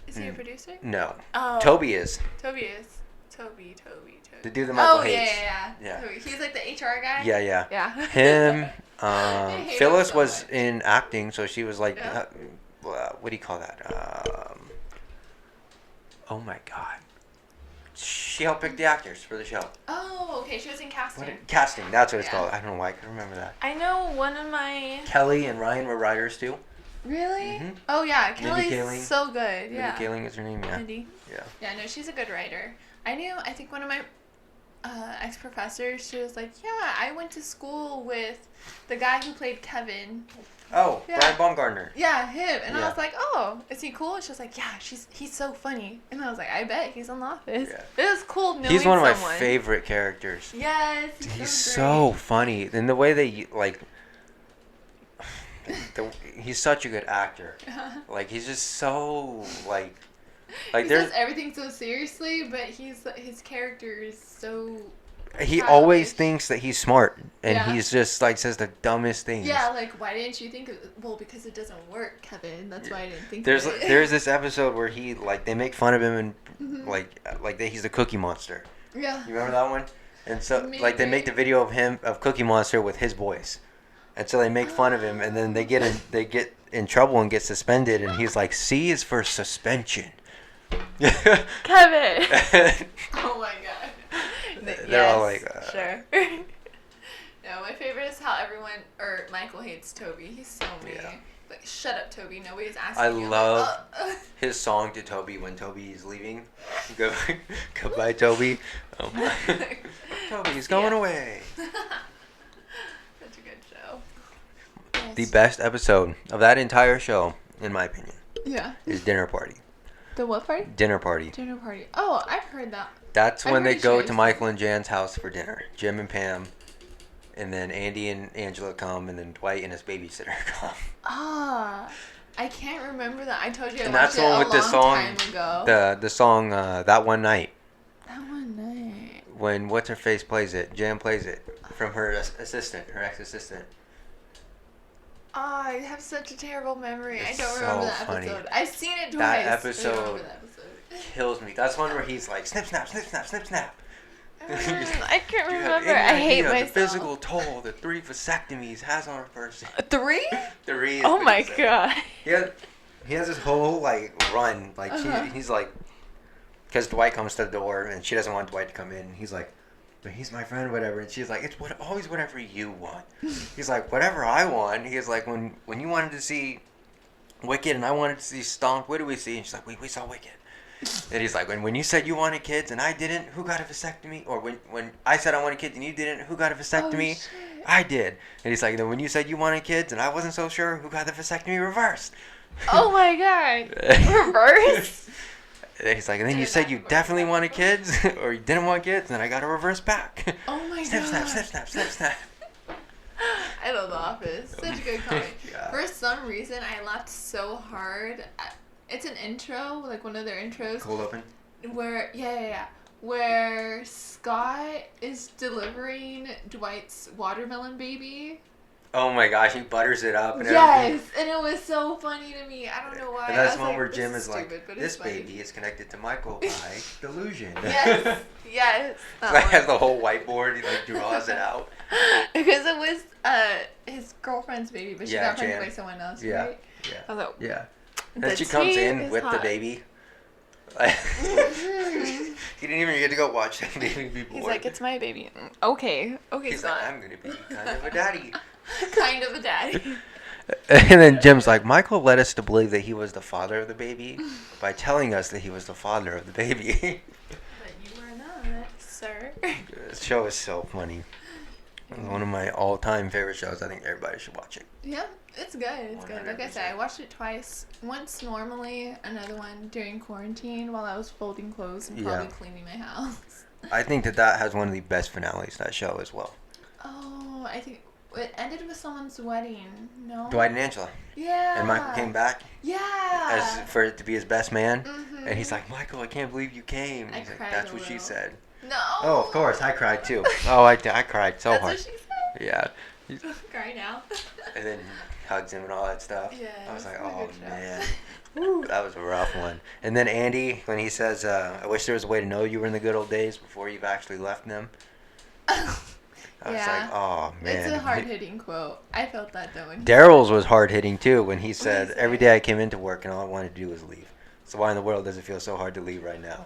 Is he a producer? No. Oh. Toby is. Toby is. Toby. The dude that Michael Oh, hates. yeah. Yeah. Toby. He's like the HR guy? Yeah, yeah. Yeah. Him. I hate Phyllis him so was much. in acting, so she was like, Yeah. what do you call that? Oh my god. She helped pick the actors for the show. Oh, okay. She was in casting. Casting, that's what it's Yeah. called. I don't know why I can remember that. I know one of my. Kelly and Ryan were writers too. Really? Mhm. Oh yeah, Mindy Kelly's Kaling. so good. Yeah. Mindy Kaling is her name, yeah. Mindy. Yeah. Yeah, no, she's a good writer. I think one of my ex-professors, she was like, yeah, I went to school with the guy who played Kevin. Oh, Yeah. Brian Baumgartner. Yeah, him. And Yeah. I was like, oh, is he cool? And she was like, yeah, he's so funny. And I was like, I bet he's on The Office. Yeah. It was cool knowing He's one of my someone. favorite characters. Yes, He's so so funny. And the way they, like, he's such a good actor. great. Like, he's just so, like he there's, says everything so seriously, but his character is so. he childish. always thinks that he's smart. And Yeah. he's just, like, says the dumbest things. Yeah, like why didn't you think of it? Well, because it doesn't work, Kevin. That's why I didn't think There's of it. there's this episode where he, like, they make fun of him and Mhm. like he's the Cookie Monster. Yeah. You remember that one? And so, like, they Maybe. make the video of Cookie Monster with his voice, and so they make fun of him, and then they get in trouble and get suspended, and he's like, "C is for suspension." Kevin. Oh my god. They're all like, sure. No, my favorite is how Michael hates Toby. He's so mean. Yeah. Like, shut up, Toby. Nobody's asking I you. I'm love like, his song to Toby when Toby's leaving. Goodbye, Toby. Oh my. Toby's going Yeah. away. Such a good show. The Yes. best episode of that entire show, in my opinion, Yeah. is Dinner Party. The what party? Dinner Party. Dinner party. Oh, I've heard that. That's I'm when they pretty sure go I've to seen Michael and Jan's house for dinner. Jim and Pam, and then Andy and Angela come, and then Dwight and his babysitter come. Ah, I can't remember that. I told you I And watched that's the it one a with the long song, time ago. the song That One Night, That one night. when what's her face plays it. Jan plays it from her assistant, her ex-assistant. Oh, I have such a terrible memory. It's I don't remember so that funny. episode. I've seen it twice. That I don't episode remember that episode. Kills me. That's one where he's like, snip, snap, snip, snap, snip, snap. I can't Do you have remember. any I hate idea myself. the physical toll that 3 vasectomies has on a person. 3? 3 is Oh what my he said. god. He has this whole, like, run. Like, Uh-huh. he's like, because Dwight comes to the door, and she doesn't want Dwight to come in. He's like, but he's my friend, whatever. And she's like, it's always whatever you want. He's like, whatever I want. He's like, when you wanted to see Wicked and I wanted to see Stomp, what do we see? And she's like, we saw Wicked. And he's like, when you said you wanted kids and I didn't, who got a vasectomy? Or when I said I wanted kids and you didn't, who got a vasectomy? Oh, shit. I did. And he's like, then when you said you wanted kids and I wasn't so sure, who got the vasectomy reversed? Oh my god. Reverse? And he's like, and then you Did said not you reverse definitely that wanted before. kids, or you didn't want kids, and I got to reverse back. Oh my snip, god. snap, snip, snap, snip, snap. I love The Office. Such a good comedy. Yeah. For some reason, I laughed so hard. It's an intro, like one of their intros, Cold open. where where Scott is delivering Dwight's watermelon baby. Oh my gosh, he butters it up and everything. Yes, and it was so funny to me. I don't know why. And that's I was one like, where this Jim is stupid, like, but this it's funny. baby is connected to Michael by delusion. Yes, yes. So he has the whole whiteboard. He like draws it out. Because it was his girlfriend's baby, but she Yeah, got pregnant Jan. by someone else, Yeah, right? yeah. I was like, Yeah. the Then she comes tea in is with the hot. baby. Like, he didn't even get to go watch that baby be born. He's like, it's my baby. Okay, He's Scott. like, I'm gonna be kind of a daddy. Kind of a daddy. And then Jim's like, Michael led us to believe that he was the father of the baby by telling us that he was the father of the baby. But you were not, sir. This show is so funny. It's one of my all-time favorite shows. I think everybody should watch it. Yeah, it's good. It's good. Like I said, I watched it twice. Once normally, another one during quarantine while I was folding clothes and probably cleaning my house. I think that has one of the best finales, that show as well. Oh, I think it ended with someone's wedding. No. Dwight and Angela. Yeah. And Michael came back Yeah. for it to be his best man. Mm-hmm. And he's like, Michael, I can't believe you came. And I he's like, cried that's a what she little. said. No. Oh, of course. I cried too. Oh, I cried so That's hard. what she said. Yeah. Cry now. And then hugs him and all that stuff. Yeah. I was like, it a oh good show. man. Woo, that was a rough one. And then Andy, when he says, I wish there was a way to know you were in the good old days before you've actually left them. I was like, oh man. It's a hard-hitting quote. I felt that though. Daryl's was hard hitting too when he said, say? every day I came into work and all I wanted to do was leave. So why in the world does it feel so hard to leave right now?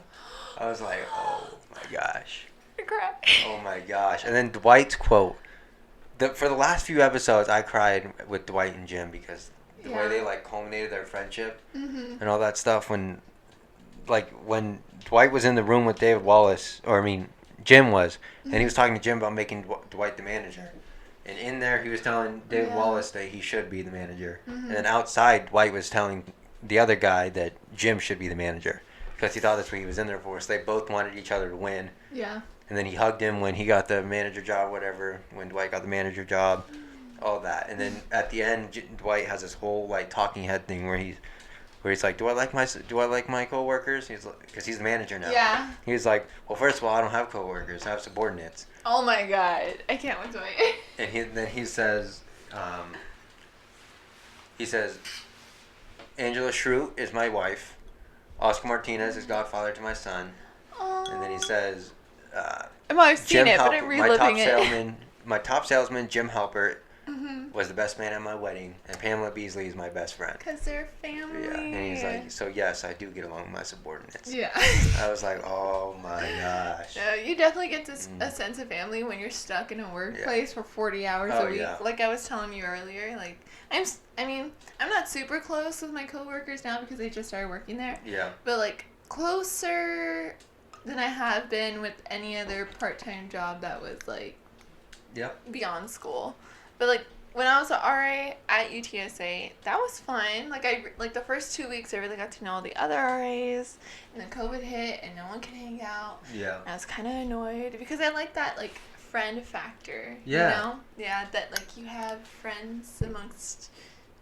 I was like, oh my gosh. I cried. Oh my gosh. And then Dwight's quote. For the last few episodes, I cried with Dwight and Jim because the way they like culminated their friendship and all that stuff. When Dwight was in the room with David Wallace, Jim was, and he was talking to Jim about making Dwight the manager. And in there, he was telling David Wallace that he should be the manager. And then outside, Dwight was telling the other guy that Jim should be the manager because he thought that's what he was in there for. So they both wanted each other to win. Yeah. And then he hugged him when he got the manager job, whatever. When Dwight got the manager job, all that. And then at the end, Dwight has this whole like talking head thing where he's like, do I like my coworkers? He's like, because he's the manager now. Yeah. He's like, well, first of all, I don't have coworkers. I have subordinates. Oh my god, I can't wait to wait. And then he says, Angela Schrute is my wife. Oscar Martinez is godfather to my son. Oh. And then he says, I've seen Jim it, but Halpert, I'm reliving it. my top salesman, Jim Halpert, was the best man at my wedding, and Pamela Beasley is my best friend. Because they're family. Yeah, and he's like, so yes, I do get along with my subordinates. Yeah. I was like, oh my gosh. You definitely get a sense of family when you're stuck in a workplace for 40 hours a week. Yeah. Like I was telling you earlier, like I'm not super close with my coworkers now because they just started working there. Yeah. But like closer than I have been with any other part-time job that was like beyond school. But like when I was an RA at UTSA, that was fun. Like the first 2 weeks, I really got to know all the other RAs, and then COVID hit, and no one could hang out. Yeah. And I was kind of annoyed because I like that like friend factor. Yeah. You know? Yeah, that like you have friends amongst,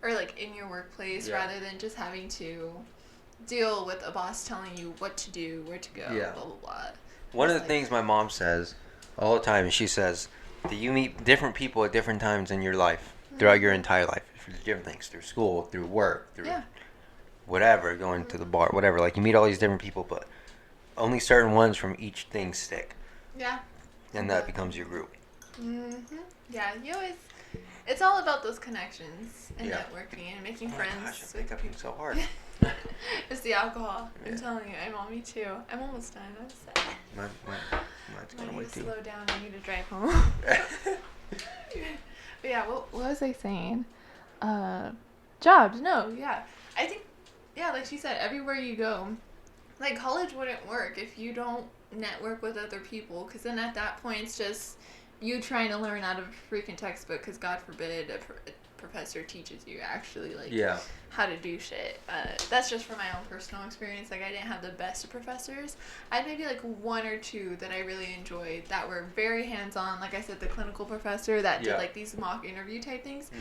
or like in your workplace, rather than just having to deal with a boss telling you what to do, where to go, blah blah blah. One of the things my mom says all the time is she says that you meet different people at different times in your life, throughout your entire life, through different things, through school, through work, through whatever, going to the bar, whatever. Like you meet all these different people, but only certain ones from each thing stick. Yeah. And that becomes your group. Yeah, it's all about those connections and networking and making friends. Gosh, I pick up so hard. It's the alcohol. I'm telling you, I'm on me too. I'm almost done. I'm sad. Mine's I going need away to too. slow down. I need to drive home. But yeah, what was I saying? Jobs. No, yeah. I think, like she said, everywhere you go, like college wouldn't work if you don't network with other people, because then at that point it's just you trying to learn out of a freaking textbook, because God forbid a professor teaches you actually like how to do shit. That's just from my own personal experience. Like I didn't have the best of professors. I had maybe like one or two that I really enjoyed that were very hands-on. Like I said, the clinical professor that did like these mock interview type things.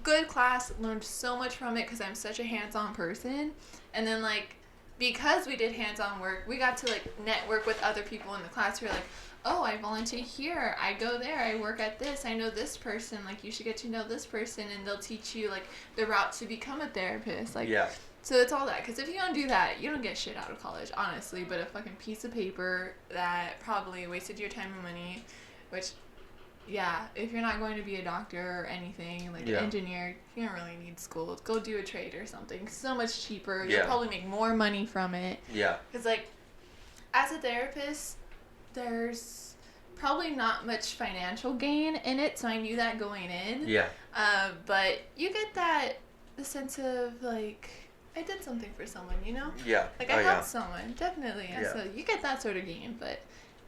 Good class, learned so much from it because I'm such a hands-on person. And then like because we did hands-on work, we got to like network with other people in the class who are like, oh, I volunteer here, I go there, I work at this, I know this person, like you should get to know this person, and they'll teach you like the route to become a therapist. Like, Yeah. So it's all that, because if you don't do that, you don't get shit out of college, honestly. But a fucking piece of paper that probably wasted your time and money, which, yeah, if you're not going to be a doctor or anything, like an engineer, you don't really need school. Go do a trade or something. So much cheaper. You'll probably make more money from it. Yeah. Because, like, as a therapist, there's probably not much financial gain in it, so I knew that going in. Yeah. But you get the sense of, like, I did something for someone, you know? Yeah. Like, I helped someone, definitely. Yeah. So you get that sort of gain, but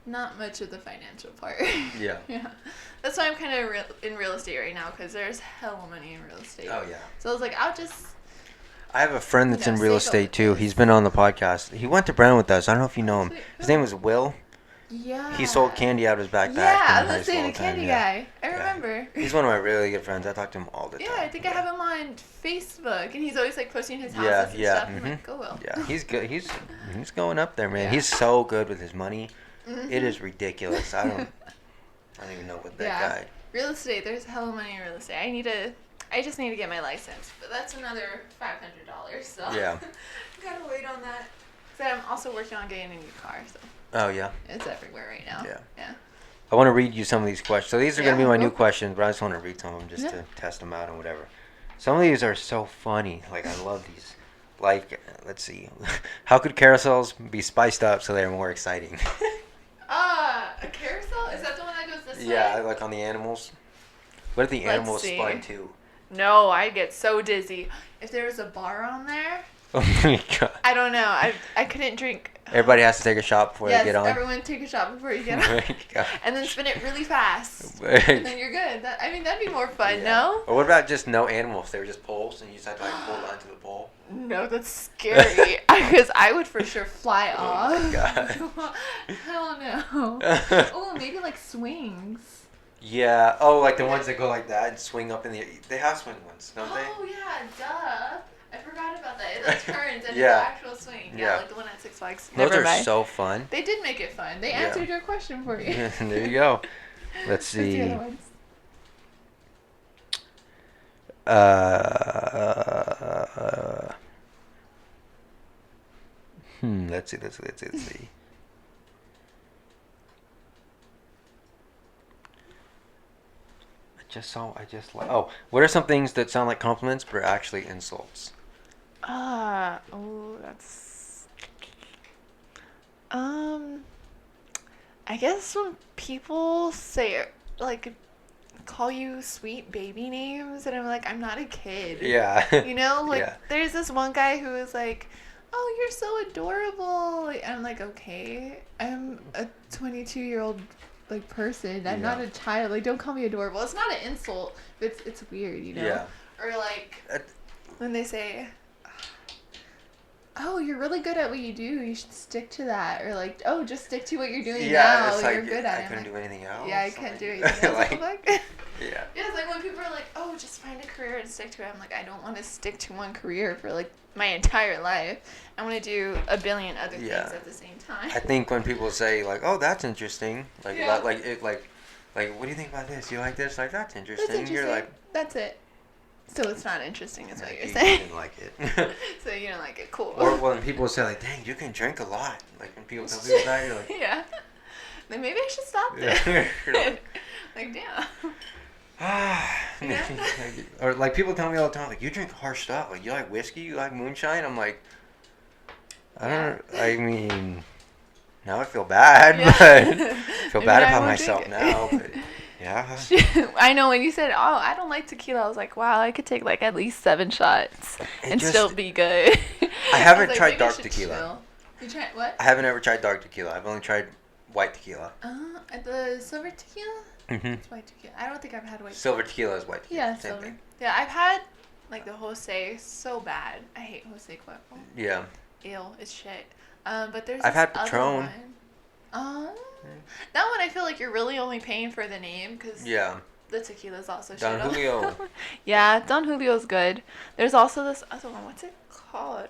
not much of the financial part. Yeah. Yeah. That's why I'm kind of in real estate right now, because there's hell of money in real estate. Oh, yeah. So I was like, I'll just... I have a friend that's in real estate, too. He's been on the podcast. He went to Brown with us. I don't know if you know him. His name was Will. Yeah. He sold candy out of his backpack. Yeah, I was going to say the candy guy. I remember. He's one of my really good friends. I talk to him all the time. Yeah, I think I have him on Facebook, and he's always like posting his houses and stuff. I'm like, go Will. Yeah, he's good. He's going up there, man. Yeah. He's so good with his money. Mm-hmm. It is ridiculous. I don't even know what that guy. Real estate, there's hella money in real estate. I just need to get my license, but that's another $500. So yeah, gotta wait on that. But I'm also working on getting a new car, so. Oh yeah. It's everywhere right now. Yeah. Yeah. I want to read you some of these questions. So these are going to be my new questions, but I just want to read some of them just to test them out and whatever. Some of these are so funny. Like, I love these. Like, let's see. How could carousels be spiced up so they're more exciting? A carousel? Is that the one that goes this way? Yeah, like on the animals. What if the animals spun too? No, I get so dizzy. If there was a bar on there. Oh my god. I don't know. I couldn't drink. Everybody has to take a shot before they get on? Yes, everyone take a shot before you get on. And then spin it really fast. And then you're good. That'd be more fun, no? Or what about just no animals? They were just poles and you just had to like hold on to the pole? No, that's scary. Because I would for sure fly off. Oh my god. Hell no. Oh, maybe like swings. Yeah. Oh, like the ones that go like that and swing up in the... They have swing ones, don't they? Oh, yeah. Duh. I forgot about that. It like turns and it's an actual swing. Yeah, like the one at Six Flags. Those are so fun. They did make it fun. They answered your question for you. There you go. Let's see. What's the other ones? Let's see. What are some things that sound like compliments but are actually insults? That's... I guess when people say, like, call you sweet baby names, and I'm like, I'm not a kid. Yeah. You know? Like, there's this one guy who was like, oh, you're so adorable. And I'm like, okay, I'm a 22-year-old like person. I'm not a child. Like, don't call me adorable. It's not an insult. It's weird, you know? Yeah. Or like when they say, oh, you're really good at what you do. You should stick to that. Or like, oh, just stick to what you're doing now. It's like, you're good at it. I couldn't do anything else. Yeah, I can't do anything else. Yeah. Yeah, it's like when people are like, oh, just find a career and stick to it. I'm like, I don't want to stick to one career for like my entire life. I want to do a billion other things at the same time. I think when people say like, oh, that's interesting, like what do you think about this? You like this? Like, that's interesting. You're like, that's it. So it's not interesting, is what you're you saying. didn't like it. So you don't like it, cool. Or when people say like, dang, you can drink a lot. Like when people tell people that, you're like, yeah. Then maybe I should stop this. Like, damn. Or like people tell me all the time, like, you drink harsh stuff. Like, you like whiskey? You like moonshine? I'm like, I mean, now I feel bad, but I feel bad about myself now. But yeah. I know when you said, oh, I don't like tequila, I was like, wow, I could take like at least 7 shots and still be good. I haven't tried dark tequila. Chill. You tried what? I haven't ever tried dark tequila. I've only tried white tequila. The silver tequila? Mm-hmm. It's white tequila. I don't think I've had white silver tequila is white tequila. Yeah, same silver. thing. Yeah, I've had like the Jose so bad. I hate Jose Cuervo. Yeah. Ew, it's shit. But there's I've had other Patron. One. That one I feel like you're really only paying for the name because the tequila's also shit. Don Julio. Yeah, Don Julio's good. There's also this other one. What's it called?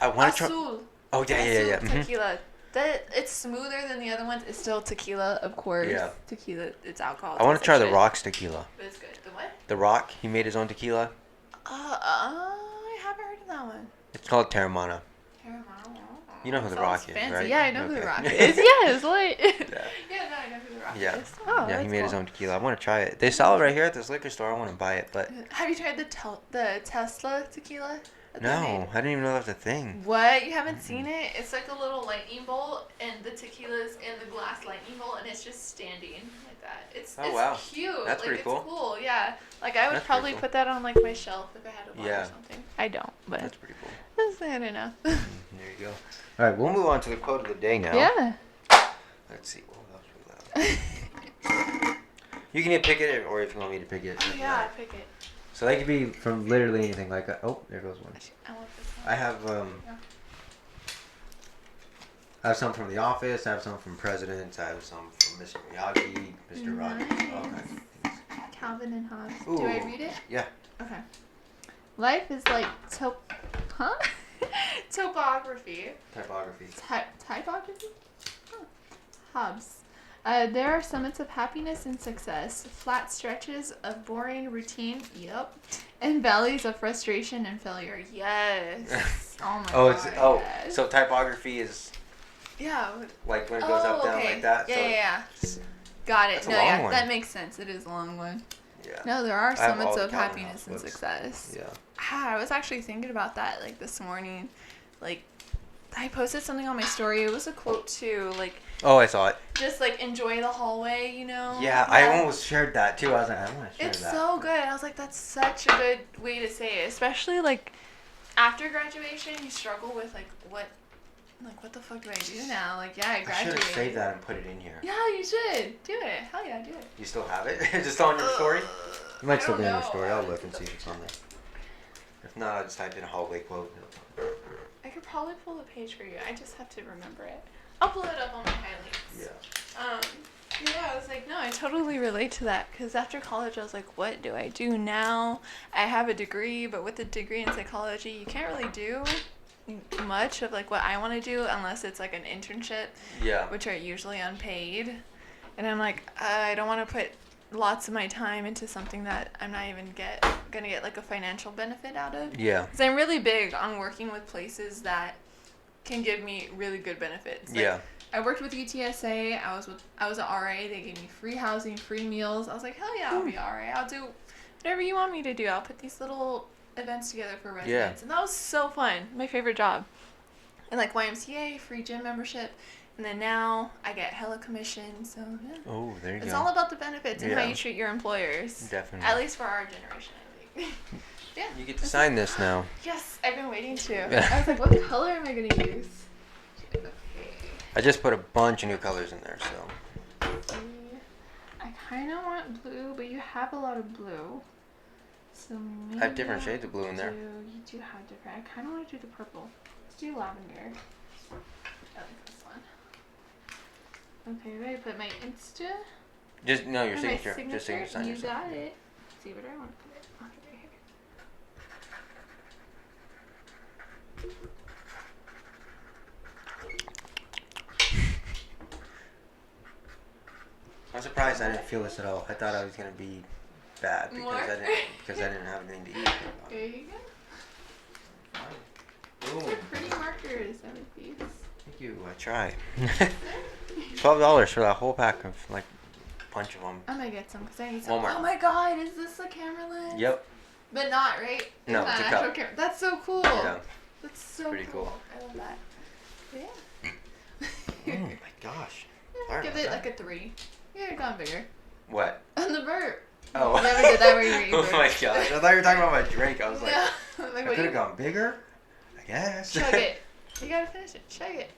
I want to try. Oh yeah. Tequila. It's smoother than the other ones. It's still tequila, of course. Yeah. Tequila, it's alcohol. I want to try the shit. Rock's tequila. But it's good. The what? The Rock, he made his own tequila. I haven't heard of that one. It's called Terramana. You know who the Rock is, fancy. right? Yeah, I know who Okay. the Rock is. Yes, what? Yeah. Yeah, no, I know who the Rock Yeah. is. Oh, Yeah, he that's made his cool. own tequila. I want to try it. They sell it right here at this liquor store. I want to buy it, but Have you tried the Tesla tequila? that they no, made? I didn't even know that was a thing. What? You haven't seen it? It's like a little lightning bolt, and the tequila's in the glass lightning bolt, and it's just standing like that. It's wow. cute. That's like, pretty cool. It's cool. Yeah. Like I would That's pretty probably cool. put that on like my shelf if I had a bar Yeah. or something. I don't, but That's pretty cool. I don't know. There you go. All right, we'll move on to the quote of the day now. Yeah. Let's see. What else we got? You can either pick it, or if you want me to pick it. Oh yeah, I pick it. So they could be from literally anything. Like, oh, there goes one. I want this one. I have some from The Office. I have some from Presidents. I have some from Mr. Miyagi, Mr. Rocky. All kinds of things. Calvin and Hobbes. Ooh. Do I read it? Yeah. Okay. Life is like topography. Typography. Typography? Huh. Hobbes. There are summits of happiness and success, flat stretches of boring routine, yep, and valleys of frustration and failure. Yes. Oh my god. Yes. So typography is Yeah. like when it goes up, down, okay. like that. Yeah. Got it. That's a No, long yeah, one. that makes sense. It is a long one. Yeah. No, there are I have summits all of the Calvin happiness Hobbes and books. success. Yeah. I was actually thinking about that like this morning. Like, I posted something on my story. It was a quote too. Like, Oh, I saw it. just like enjoy the hallway, you know? Yeah, I almost shared that too. I was like, I want to share It's that. so good. I was like, that's such a good way to say it. Especially like after graduation, you struggle with like what the fuck do I do now? Like, yeah, I I should graduated. have saved that and put it in here. Yeah, you should. Do it. Hell yeah, do it. You still have it? Just on your story? It might I still don't be on your know. story. I'll look and see if it's on there. If not, I'll just type in a hallway quote. I could probably pull the page for you. I just have to remember it. I'll pull it up on my highlights. Yeah. Yeah, I was like, no, I totally relate to that. Because after college, I was like, what do I do now? I have a degree, but with a degree in psychology, you can't really do much of like what I want to do unless it's like an internship, Yeah. which are usually unpaid. And I'm like, I don't want to put lots of my time into something that I'm not even gonna get like a financial benefit out of. Yeah. Because I'm really big on working with places that can give me really good benefits. Like, Yeah. I worked with UTSA. I was an RA. They gave me free housing, free meals. I was like, hell yeah, I'll be RA. I'll do whatever you want me to do. I'll put these little events together for residents. And that was so fun. My favorite job. And like YMCA, free gym membership. And then now I get hella commission. So yeah. Oh, there you It's go. all about the benefits and how Yeah. you treat your employers. Definitely. At least for our generation, I think. Yeah. You get to sign this now. Yes, I've been waiting to. I was like, what color am I going to use? Okay. I just put a bunch of new colors in there, so. I kind of want blue, but you have a lot of blue. So maybe I have different shades of blue in there. You do have different. I kind of want to do the purple. Let's do lavender. I like this one. Okay, ready to put my Insta? Just no, your and signature. my Just signature. Sign You yourself. got it. Let's see, where do I want to put it? Okay, right here. I'm surprised I didn't feel this at all. I thought I was gonna be bad More? because I didn't have anything to eat. There you go. Boom. These are pretty markers, I like these. Thank you. I try. $12 for that whole pack of like a bunch of them. I might get some because I need some. Walmart. Oh my god, is this a camera lens? Yep. But not, right? No, not it's a an actual cup. camera. That's so cool. Yeah. That's so Pretty cool. I love that. But Oh yeah. my gosh. Yeah, Sorry give about it that. like a 3. Yeah, gone bigger. What? On the burp. Oh. You never did that where you were Oh my gosh. I thought you were talking about my drink. I was like, Yeah. Like, I what could you have gone bigger. I guess. chug it. You gotta finish it. Chug it.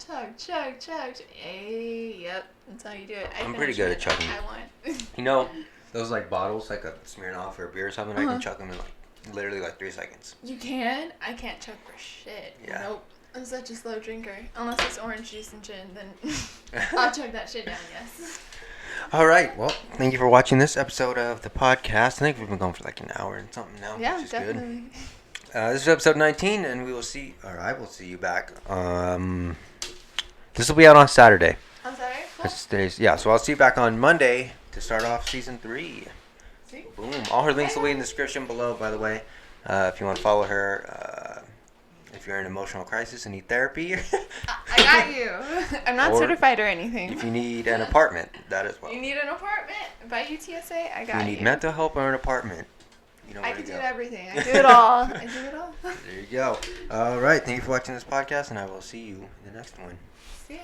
Chug, chug, chug. Hey, yep. That's how you do it. I'm pretty good at chugging. I want. You know, those like bottles, like a Smirnoff or a beer or something, I Uh-huh. can chuck them in like literally like 3 seconds. You can? I can't chug for shit. Yeah. Nope. I'm such a slow drinker. Unless it's orange juice and gin, then I'll chug that shit down, yes. All right. Well, thank you for watching this episode of the podcast. I think we've been going for like an hour and something now, Yeah, which is definitely. good. This is episode 19, and I will see you back. This will be out on Saturday. On Saturday? Cool. So I'll see you back on Monday to start off season 3. See? Boom. All her links will be in the description below, by the way. If you want to follow her, if you're in an emotional crisis and need therapy. I got you. I'm not certified or anything. If you need an apartment, that as well. You need an apartment by UTSA? I got you. If you need mental help or an apartment, you know where I to can do go. everything. I do it all. I do it all. There you go. All right. Thank you for watching this podcast, and I will see you in the next one. See ya.